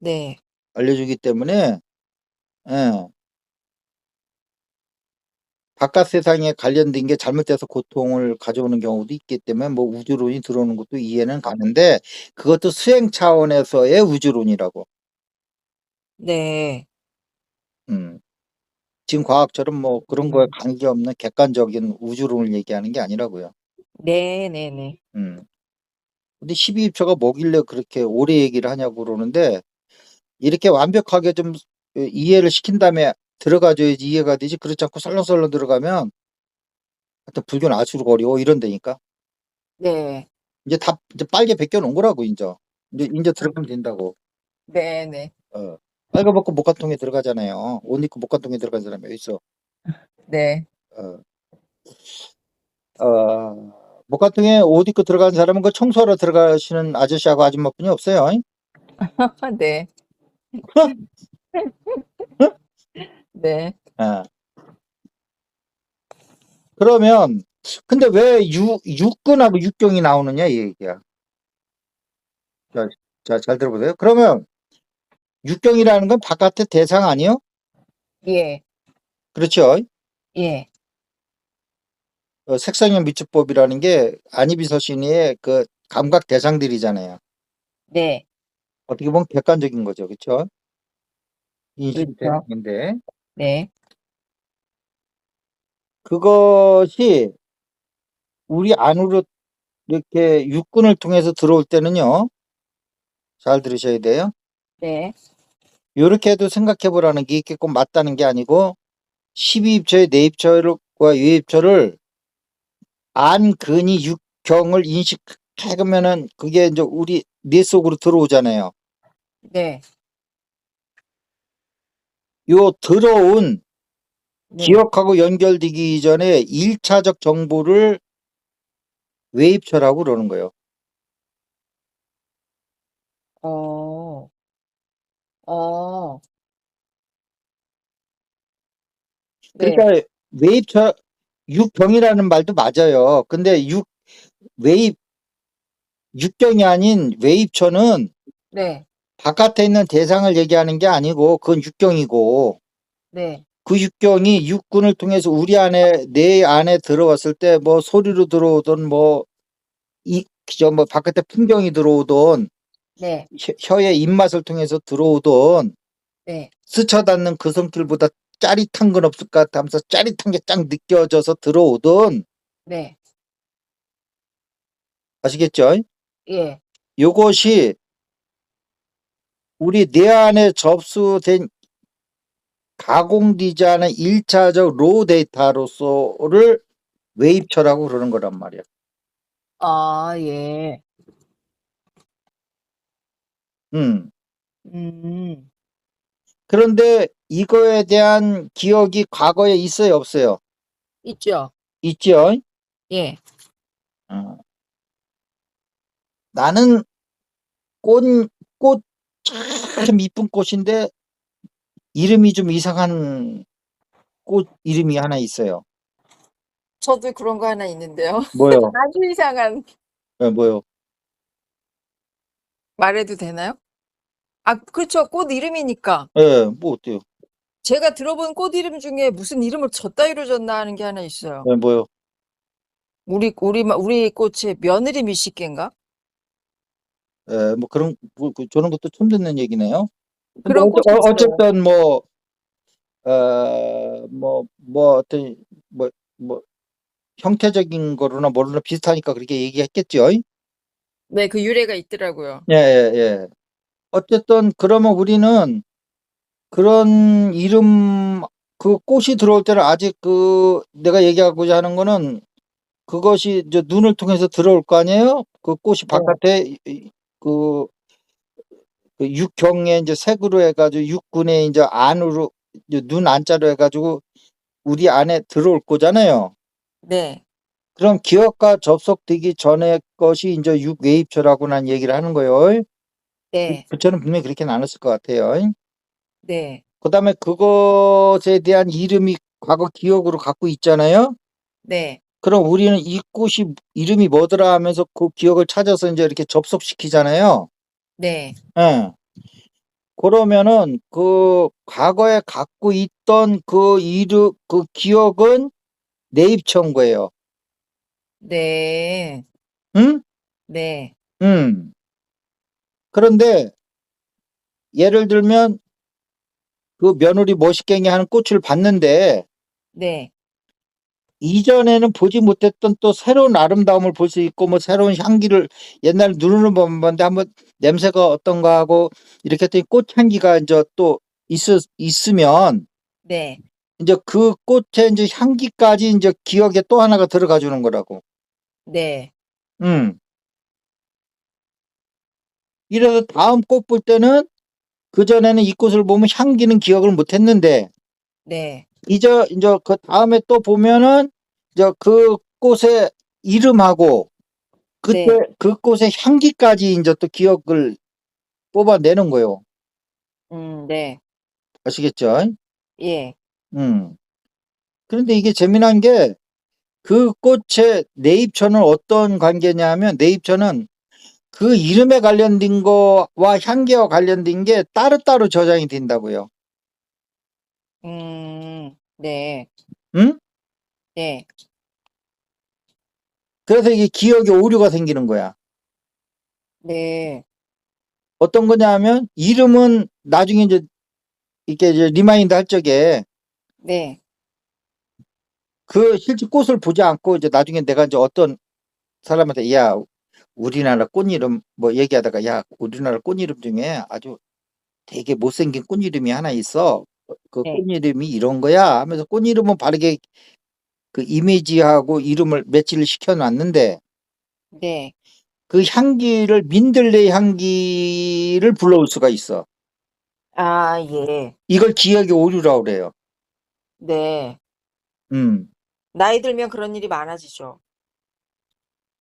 네. 알려주기 때문에 예, 바깥 세상에 관련된 게 잘못돼서 고통을 가져오는 경우도 있기 때문에 뭐 우주론이 들어오는 것도 이해는 가는데 그것도 수행 차원에서의 우주론이라고. 네. 음. 지금 과학처럼 뭐 그런 거에 관계없는 객관적인 우주론을 얘기하는 게 아니라고요. 네네네. 음. 근데 12입처가 뭐길래 그렇게 오래 얘기를 하냐고 그러는데 이렇게 완벽하게 좀 이해를 시킨 다음에 들어가줘야지 이해가 되지. 그렇지 않고 설렁설렁 들어가면 하여튼 불교는 아수르 어려워 이런다니까. 네. 이제 빨개 벗겨 놓은 거라고 이제 들어가면 된다고. 네네. 빨가벗고 목간통에 들어가잖아요. 옷 입고 목간통에 들어간 사람이 어디 있어. 네. 목간통에 옷 입고 들어간 사람은 그 청소하러 들어가시는 아저씨하고 아줌마뿐이 없어요. 네. 네. 그러면 근데 왜 육근하고 육경이 나오느냐 이 얘기야. 자, 잘 들어보세요. 그러면 육경이라는 건 바깥의 대상 아니요? 예. 그렇죠? 예. 색상형 미추법이라는 게 안이비서신의 그 감각 대상들이잖아요. 네. 어떻게 보면 객관적인 거죠. 그렇죠? 인식 그렇죠. 대상인데 네. 그것이 우리 안으로 이렇게 육근을 통해서 들어올 때는요. 잘 들으셔야 돼요. 네. 이렇게 해도 생각해 보라는 게 이게 꼭 맞다는 게 아니고 12입처의 내입처와 외입처를 안근이 육경을 인식하면은 그게 이제 우리 뇌 속으로 들어오잖아요. 네. 요 들어온 네. 기억하고 연결되기 전에 1차적 정보를 외입처라고 그러는 거예요. 어. 어. 네. 그러니까 외입처 육경이라는 말도 맞아요. 근데 외입 육경이 아닌 외입처는 네. 바깥에 있는 대상을 얘기하는 게 아니고 그건 육경이고 네. 그 육경이 육근을 통해서 우리 안에 내 안에 들어왔을 때 뭐 소리로 들어오든 뭐 바깥에 풍경이 들어오든 네. 혀의 입맛을 통해서 들어오던 네. 스쳐 닿는 그 손길보다 짜릿한 건 없을 것 같아 하면서 짜릿한 게 쫙 느껴져서 들어오던, 네. 아시겠죠? 예. 요것이 우리 뇌 안에 접수된 가공되지 않은 1차적 로우 데이터로서를 웨이브처라고 그러는 거란 말이야. 아, 예. 음. 음. 그런데 이거에 대한 기억이 과거에 있어요, 없어요? 있죠. 있죠? 예. 어. 나는 꽃 참 이쁜 꽃인데 이름이 좀 이상한 꽃 이름이 하나 있어요. 저도 그런 거 하나 있는데요. 뭐요? 아주 이상한. 뭐요? 말해도 되나요? 아, 그렇죠. 꽃 이름이니까. 예, 뭐 어때요? 제가 들어본 꽃 이름 중에 무슨 이름을 저 따위로 줬나 하는 게 하나 있어요. 뭐요? 우리 꽃의 며느리 미식개인가? 뭐 그런 저런 것도 처음 듣는 얘기네요. 근데 그런 꽃이 있어요. 어쨌든 어떤 형태적인 거로나 뭐로나 비슷하니까 그렇게 얘기했겠죠. 네, 그 유래가 있더라고요. 예, 예, 예. 어쨌든 그러면 우리는 그런 이름, 그 꽃이 들어올 때는 아직 내가 얘기하고자 하는 거는 그것이 이제 눈을 통해서 들어올 거 아니에요? 그 꽃이 네. 바깥에 그 육경에 이제 색으로 해가지고 육군에 이제 안으로 이제 눈 안자로 해가지고 우리 안에 들어올 거잖아요. 네. 그럼 기억과 접속되기 전에 것이 이제 육외입처라고 난 얘기를 하는 거예요. 네. 저는 분명히 그렇게 나눴을 것 같아요. 네. 그다음에 그것에 대한 이름이 과거 기억으로 갖고 있잖아요. 네. 그럼 우리는 이 꽃이 이름이 뭐더라 하면서 그 기억을 찾아서 이제 이렇게 접속시키잖아요. 네. 예. 그러면은 그 과거에 갖고 있던 그 기억은 내입처인 거예요. 네. 응? 네. 그런데 예를 들면 그 며느리 멋있갱이 하는 꽃을 봤는데 네. 이전에는 보지 못했던 또 새로운 아름다움을 볼 수 있고 뭐 새로운 향기를 옛날에 눈으로 봤는데 한번 냄새가 어떤가 하고 이렇게 했더니 꽃향기가 이제 또 있으면 네. 이제 그 꽃의 이제 향기까지 이제 기억에 또 하나가 들어가 주는 거라고. 네. 음. 이래서 다음 꽃 볼 때는 그전에는 이 꽃을 보면 향기는 기억을 못 했는데 네. 이제 그 다음에 또 보면은 이제 그 꽃의 이름하고 그때 네. 그 꽃의 향기까지 이제 또 기억을 뽑아내는 거예요. 네. 아시겠죠? 예. 음. 그런데 이게 재미난 게 그 꽃의 내입처는 어떤 관계냐면 내입처는 그 이름에 관련된 거와 향기와 관련된 게 따로따로 저장이 된다고요. 네. 응? 네. 그래서 이게 기억에 오류가 생기는 거야. 네. 어떤 거냐 하면 이름은 나중에 이제 이렇게 이제 리마인드 할 적에 네. 그 실제 꽃을 보지 않고 이제 나중에 내가 이제 어떤 사람한테 야 우리나라 꽃 이름 뭐 얘기하다가 야 우리나라 꽃 이름 중에 아주 되게 못생긴 꽃 이름이 하나 있어. 그 네. 꽃 이름이 이런 거야 하면서 꽃 이름은 바르게 그 이미지하고 이름을 매치를 시켜놨는데 네. 그 향기를 민들레 향기를 불러올 수가 있어. 아, 예. 이걸 기억의 오류라고 그래요. 네. 음. 나이 들면 그런 일이 많아지죠.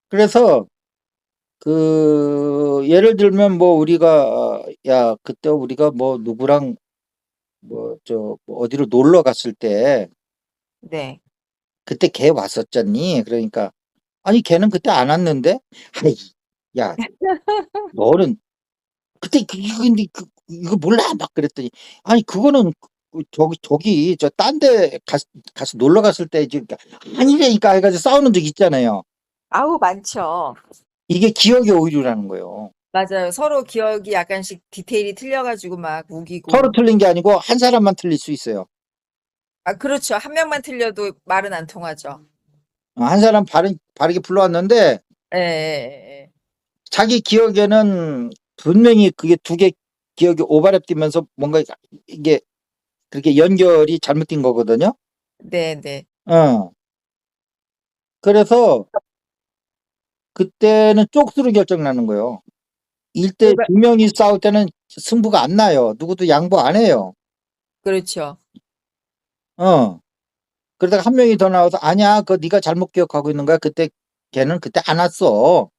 그래서 예를 들면 뭐 우리가 야 그때 우리가 뭐 누구랑 뭐 어디로 놀러 갔을 때 네. 그때 걔 왔었잖니. 그러니까 아니 걔는 그때 안 왔는데 아이 야 너는 그때 근데 이거 몰라 막 그랬더니 아니 그거는 저기 저 딴 데 가서 놀러 갔을 때 이제 아니라니까 해가지고 싸우는 적 있잖아요. 아우, 많죠. 이게 기억의 오류라는 거예요. 맞아요. 서로 기억이 약간씩 디테일이 틀려 가지고 막 서로 우기고. 틀린 게 아니고 한 사람만 틀릴 수 있어요. 아 그렇죠. 한 명만 틀려도 말은 안 통하죠. 한 사람 바르게 불러왔는데 예예예예. 자기 기억에는 분명히 그게 두 개 기억이 오버랩되면서 뭔가 이게 그렇게 연결이 잘못된 거거든요. 네네. 어. 그래서 그때는 쪽수로 결정나는 거예요. 1대 그러니까 2명이 싸울 때는 승부가 안 나요. 누구도 양보 안 해요. 그렇죠. 어. 그러다가 한 명이 더 나와서 아니야, 그거 네가 잘못 기억하고 있는 거야. 그때 걔는 그때 안 왔어.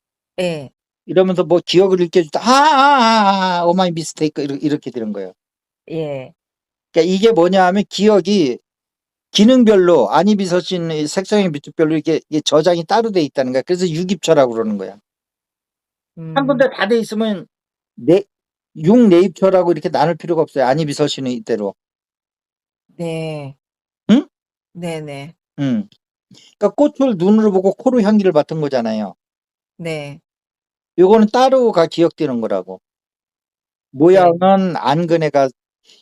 예. 이러면서 뭐 기억을 잃게 해주다. 오마이 미스테이크 이렇게 되는 거예요. 예. 그러니까 이게 뭐냐 하면 기억이 기능별로 아니비서신 색성의 밑줄별로 이게 저장이 따로 돼 있다는 거야. 그래서 유깁처라고 그러는 거야. 한 군데 다 돼 있으면 육내입처라고 이렇게 나눌 필요가 없어요. 아니비서신의 이대로. 네. 응? 네네. 응. 그러니까 꽃을 눈으로 보고 코로 향기를 맡은 거잖아요. 네. 요거는 따로가 기억되는 거라고. 네. 모양은 안근에가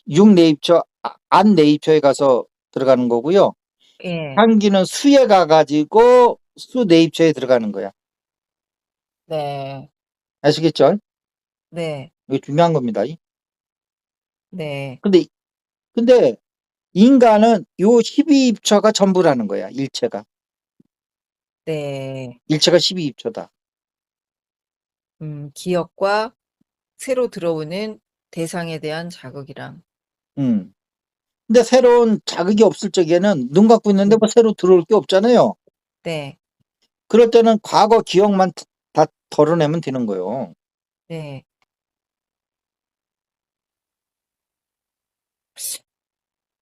육내입처, 안내입처에 가서 들어가는 거고요. 예. 향기는 수에 가가지고 수내입처에 들어가는 거야. 네. 아시겠죠? 네. 이게 중요한 겁니다. 네. 근데 인간은 요 12입처가 전부라는 거야. 일체가. 네. 일체가 12입처다. 기억과 새로 들어오는 대상에 대한 자극이랑. 음. 근데 새로운 자극이 없을 적에는 눈 감고 있는데 네. 뭐 새로 들어올 게 없잖아요. 네. 그럴 때는 과거 기억만 다 덜어내면 되는 거예요. 네.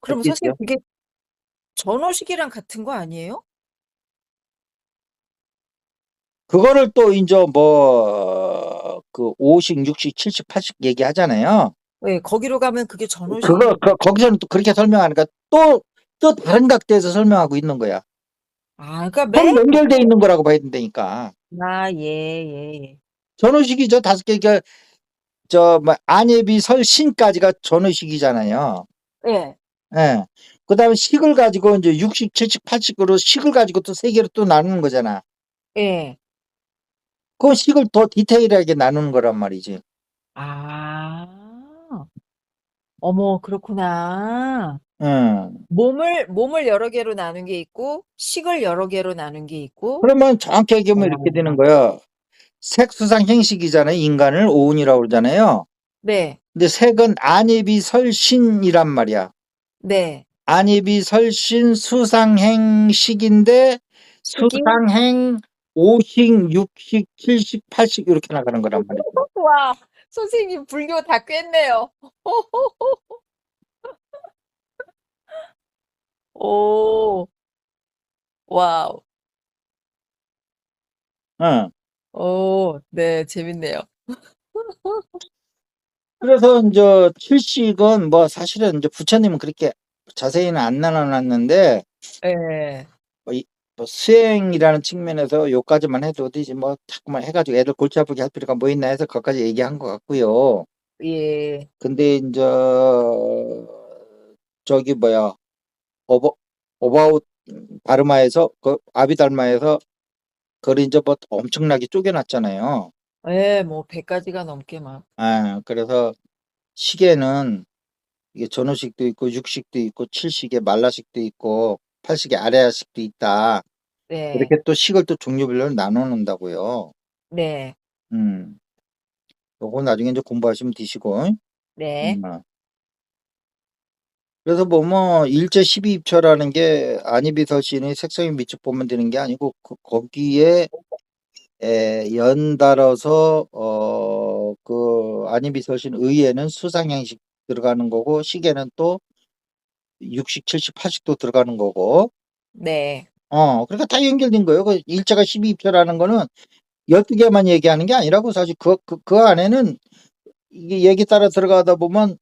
그럼 선생님 아시겠죠? 그게 전어식이랑 같은 거 아니에요? 그거를 또 인제 뭐 그 5식, 6식, 7식, 8식 얘기하잖아요. 예. 거기로 가면 그게 그거 전어식이 거기서는 또 그렇게 설명하니까 또 다른 각도에서 설명하고 있는 거야. 그러니까 서로 맨 연결돼 있는 거라고 봐야 된다니까. 예예예. 전어식이죠. 5개 뭐 안예비 설 신까지가 전어식이잖아요. 예. 예. 그다음에 식을 가지고 인제 6식, 7식, 8식으로 식을 가지고 또 3개로 또 나누는 거잖아. 예. 그 식을 더 디테일하게 나누는 거란 말이지. 아. 어머 그렇구나. 예. 몸을 여러 개로 나눈 게 있고 식을 여러 개로 나눈 게 있고 그러면 정확히 얘기하면 이렇게 되는 어. 거야. 색수상 행식이잖아요. 인간을 오운이라고 그러잖아요. 네. 근데 색은 안예비 설신이란 말이야. 네. 안예비 설신 수상행식인데 식이 수상행 5식, 6식, 7식, 8식 이렇게 나가는 거란 말이죠. 와 선생님 불교 다 꿰네요. 오. 와우. 어. 네 재밌네요. 그래서 인제 칠식은 뭐 사실은 인제 부처님은 그렇게 자세히는 안 나눠 놨는데 예. 뭐 뭐 수행이라는 측면에서 요까지만 해도 되지 뭐 자꾸만 해 가지고 애들 골치 아프게 할 필요가 뭐 있나 해서 거기까지 얘기한 것 같고요. 예. 근데 인제 저기 뭐야 오바웃 다르마에서 그 아비달마에서 그걸 인제 뭐 엄청나게 쪼개 놨잖아요. 예. 뭐 100 가지가 넘게 막 예. 그래서 식에는 이게 전어식도 있고 육식도 있고 칠식에 말라식도 있고 팔식에 아래아식도 있다. 네. 이렇게 또 식을 또 종류별로 나눠 놓는다고요. 네. 음. 요거 나중에 인제 공부하시면 되시고. 네. 어. 그래서 뭐 일제 12입처라는 게 안이비서신의 색성의 밑줄 보면 되는 게 아니고 거기에 연달아서 그 안이비서신 의에는 수상행식 들어가는 거고 식에는 또 6식, 7식, 8식도 들어가는 거고. 네. 그러니까 다 연결된 거예요. 그 일제가 12입처라는 거는 12개만 얘기하는 게 아니라고 사실 그 안에는 이게 얘기 따라 들어가다 보면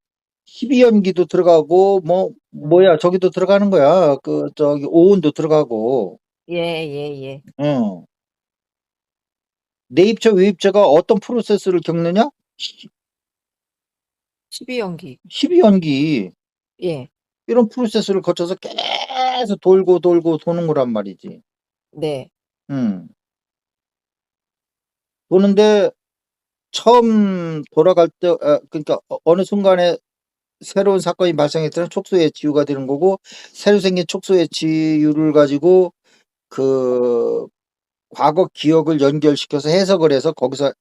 12연기도 들어가고 음. 뭐야 저기도 들어가는 거야. 그 저기 오온도 들어가고. 예예예. 어. 내입처, 외입처가 어떤 프로세스를 겪느냐? 12연기. 12연기. 예. 이런 프로세스를 거쳐서 계속 돌고 도는 거란 말이지. 네. 도는데 처음 돌아갈 때 그러니까 어느 순간에 새로운 사건이 발생했을 때는 촉수의 지유가 되는 거고, 새로 생긴 촉수의 지유를 가지고 그 과거 기억을 연결시켜서 해석을 해서 거기서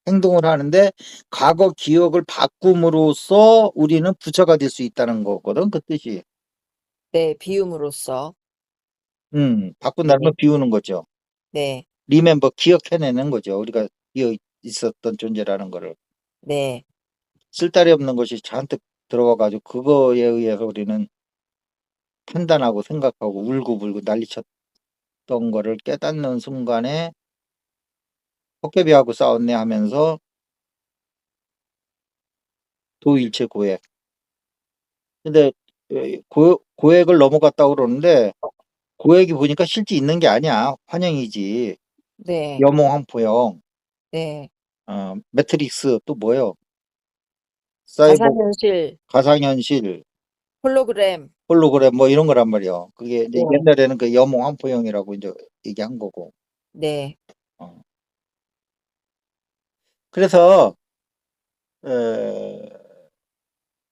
행동을 하는데, 과거 기억을 바꿈으로써 우리는 부처가 될 수 있다는 거거든, 그 뜻이. 네. 비움으로써. 바꾼다는 네. 건 비우는 거죠. 네. 리멤버, 기억해내는 거죠. 우리가 비어 있었던 존재라는 거를. 네. 쓸데리 없는 것이 잔뜩 들어와 가지고 그거에 의해서 우리는 판단하고 생각하고 울고불고 난리쳤던 거를 깨닫는 순간에 헛개비하고 싸웠네 하면서 도일체 고액. 근데 고액을 넘어갔다고 그러는데, 고액이 보니까 실제 있는 게 아니야. 환영이지. 네. 여몽황포영, 네. 매트릭스, 또 뭐요? 사이버, 가상현실, 가상현실, 홀로그램. 홀로그램 뭐 이런 거란 말이야. 그게 이제 네. 옛날에는 그 여몽황포영이라고 이제 얘기한 거고. 네. 어. 그래서 에,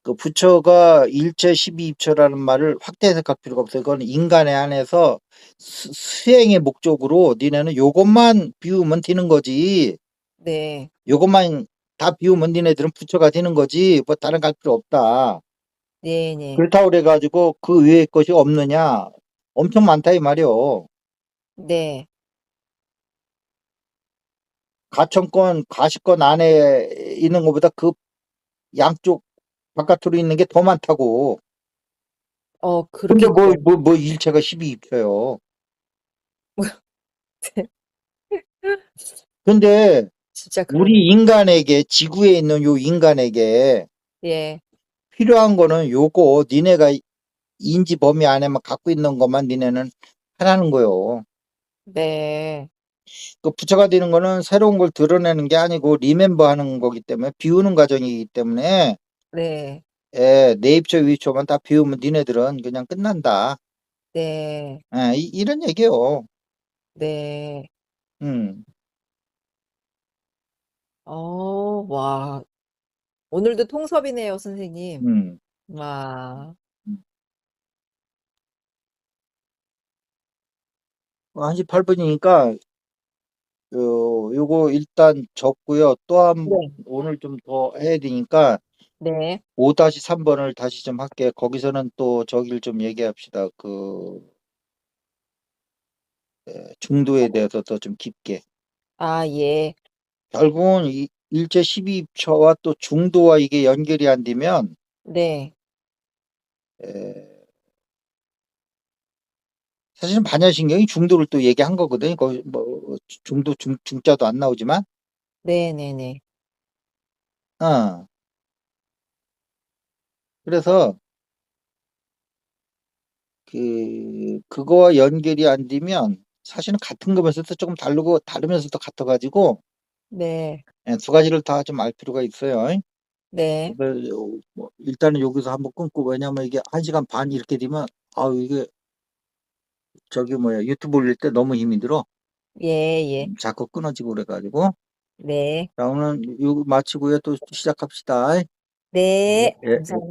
그 부처가 일체 12입처라는 말을 확대 해석할 필요가 없어요. 그건 인간에 한해서 수행의 목적으로 니네는 요것만 비우면 되는 거지. 네. 요것만 다 비우면 니네들은 부처가 되는 거지. 뭐 다른 갈 필요 없다. 네네. 그렇다고 그래가지고 그 외의 것이 없느냐? 엄청 많다 이 말이요. 네. 가천권, 가시권 안에 있는 것보다 그 양쪽 바깥으로 있는 게 더 많다고. 근데 그렇겠죠. 뭐 일체가 12입처요. 근데 진짜 그러네. 우리 인간에게, 지구에 있는 요 인간에게 예. 필요한 거는 요거 니네가 인지 범위 안에만 갖고 있는 것만 니네는 하라는 거요. 네. 그 부처가 되는 거는 새로운 걸 드러내는 게 아니고 리멤버 하는 거기 때문에, 비우는 과정이기 때문에, 네. 내입처 위입처만 다 비우면 니네들은 그냥 끝난다. 네. 이런 얘기요. 네. 음, 와. 오늘도 통섭이네요, 선생님. 음, 와. 음. 1시 8분이니까 요거 일단 적고요. 또 네. 오늘 좀 더 해야 되니까 네. 5-3번을 다시 좀 할게. 거기서는 또 저기를 좀 얘기합시다. 중도에 대해서 더 좀 깊게. 예. 결국은 일제 12입처와 또 중도와 이게 연결이 안 되면, 네. 에, 사실은 반야신경이 중도를 또 얘기한 거거든요. 거기 뭐 중도 중자도 안 나오지만, 네네네. 어, 그래서 그거와 연결이 안 되면 사실은 같은 거면서도 조금 다르면서도 같아가지고, 네. 두 가지를 다 좀 알 필요가 있어요. 네. 그래서 뭐 일단은 여기서 한번 끊고, 왜냐면 이게 1시간 반 이렇게 되면 이게 저기 뭐야, 유튜브 올릴 때 너무 힘이 들어. 예. 자꾸 끊어지고 그래가지고. 네. 자, 오늘 이거 마치고요. 또 시작합시다. 예, 네. 예, 예. 감사합니다.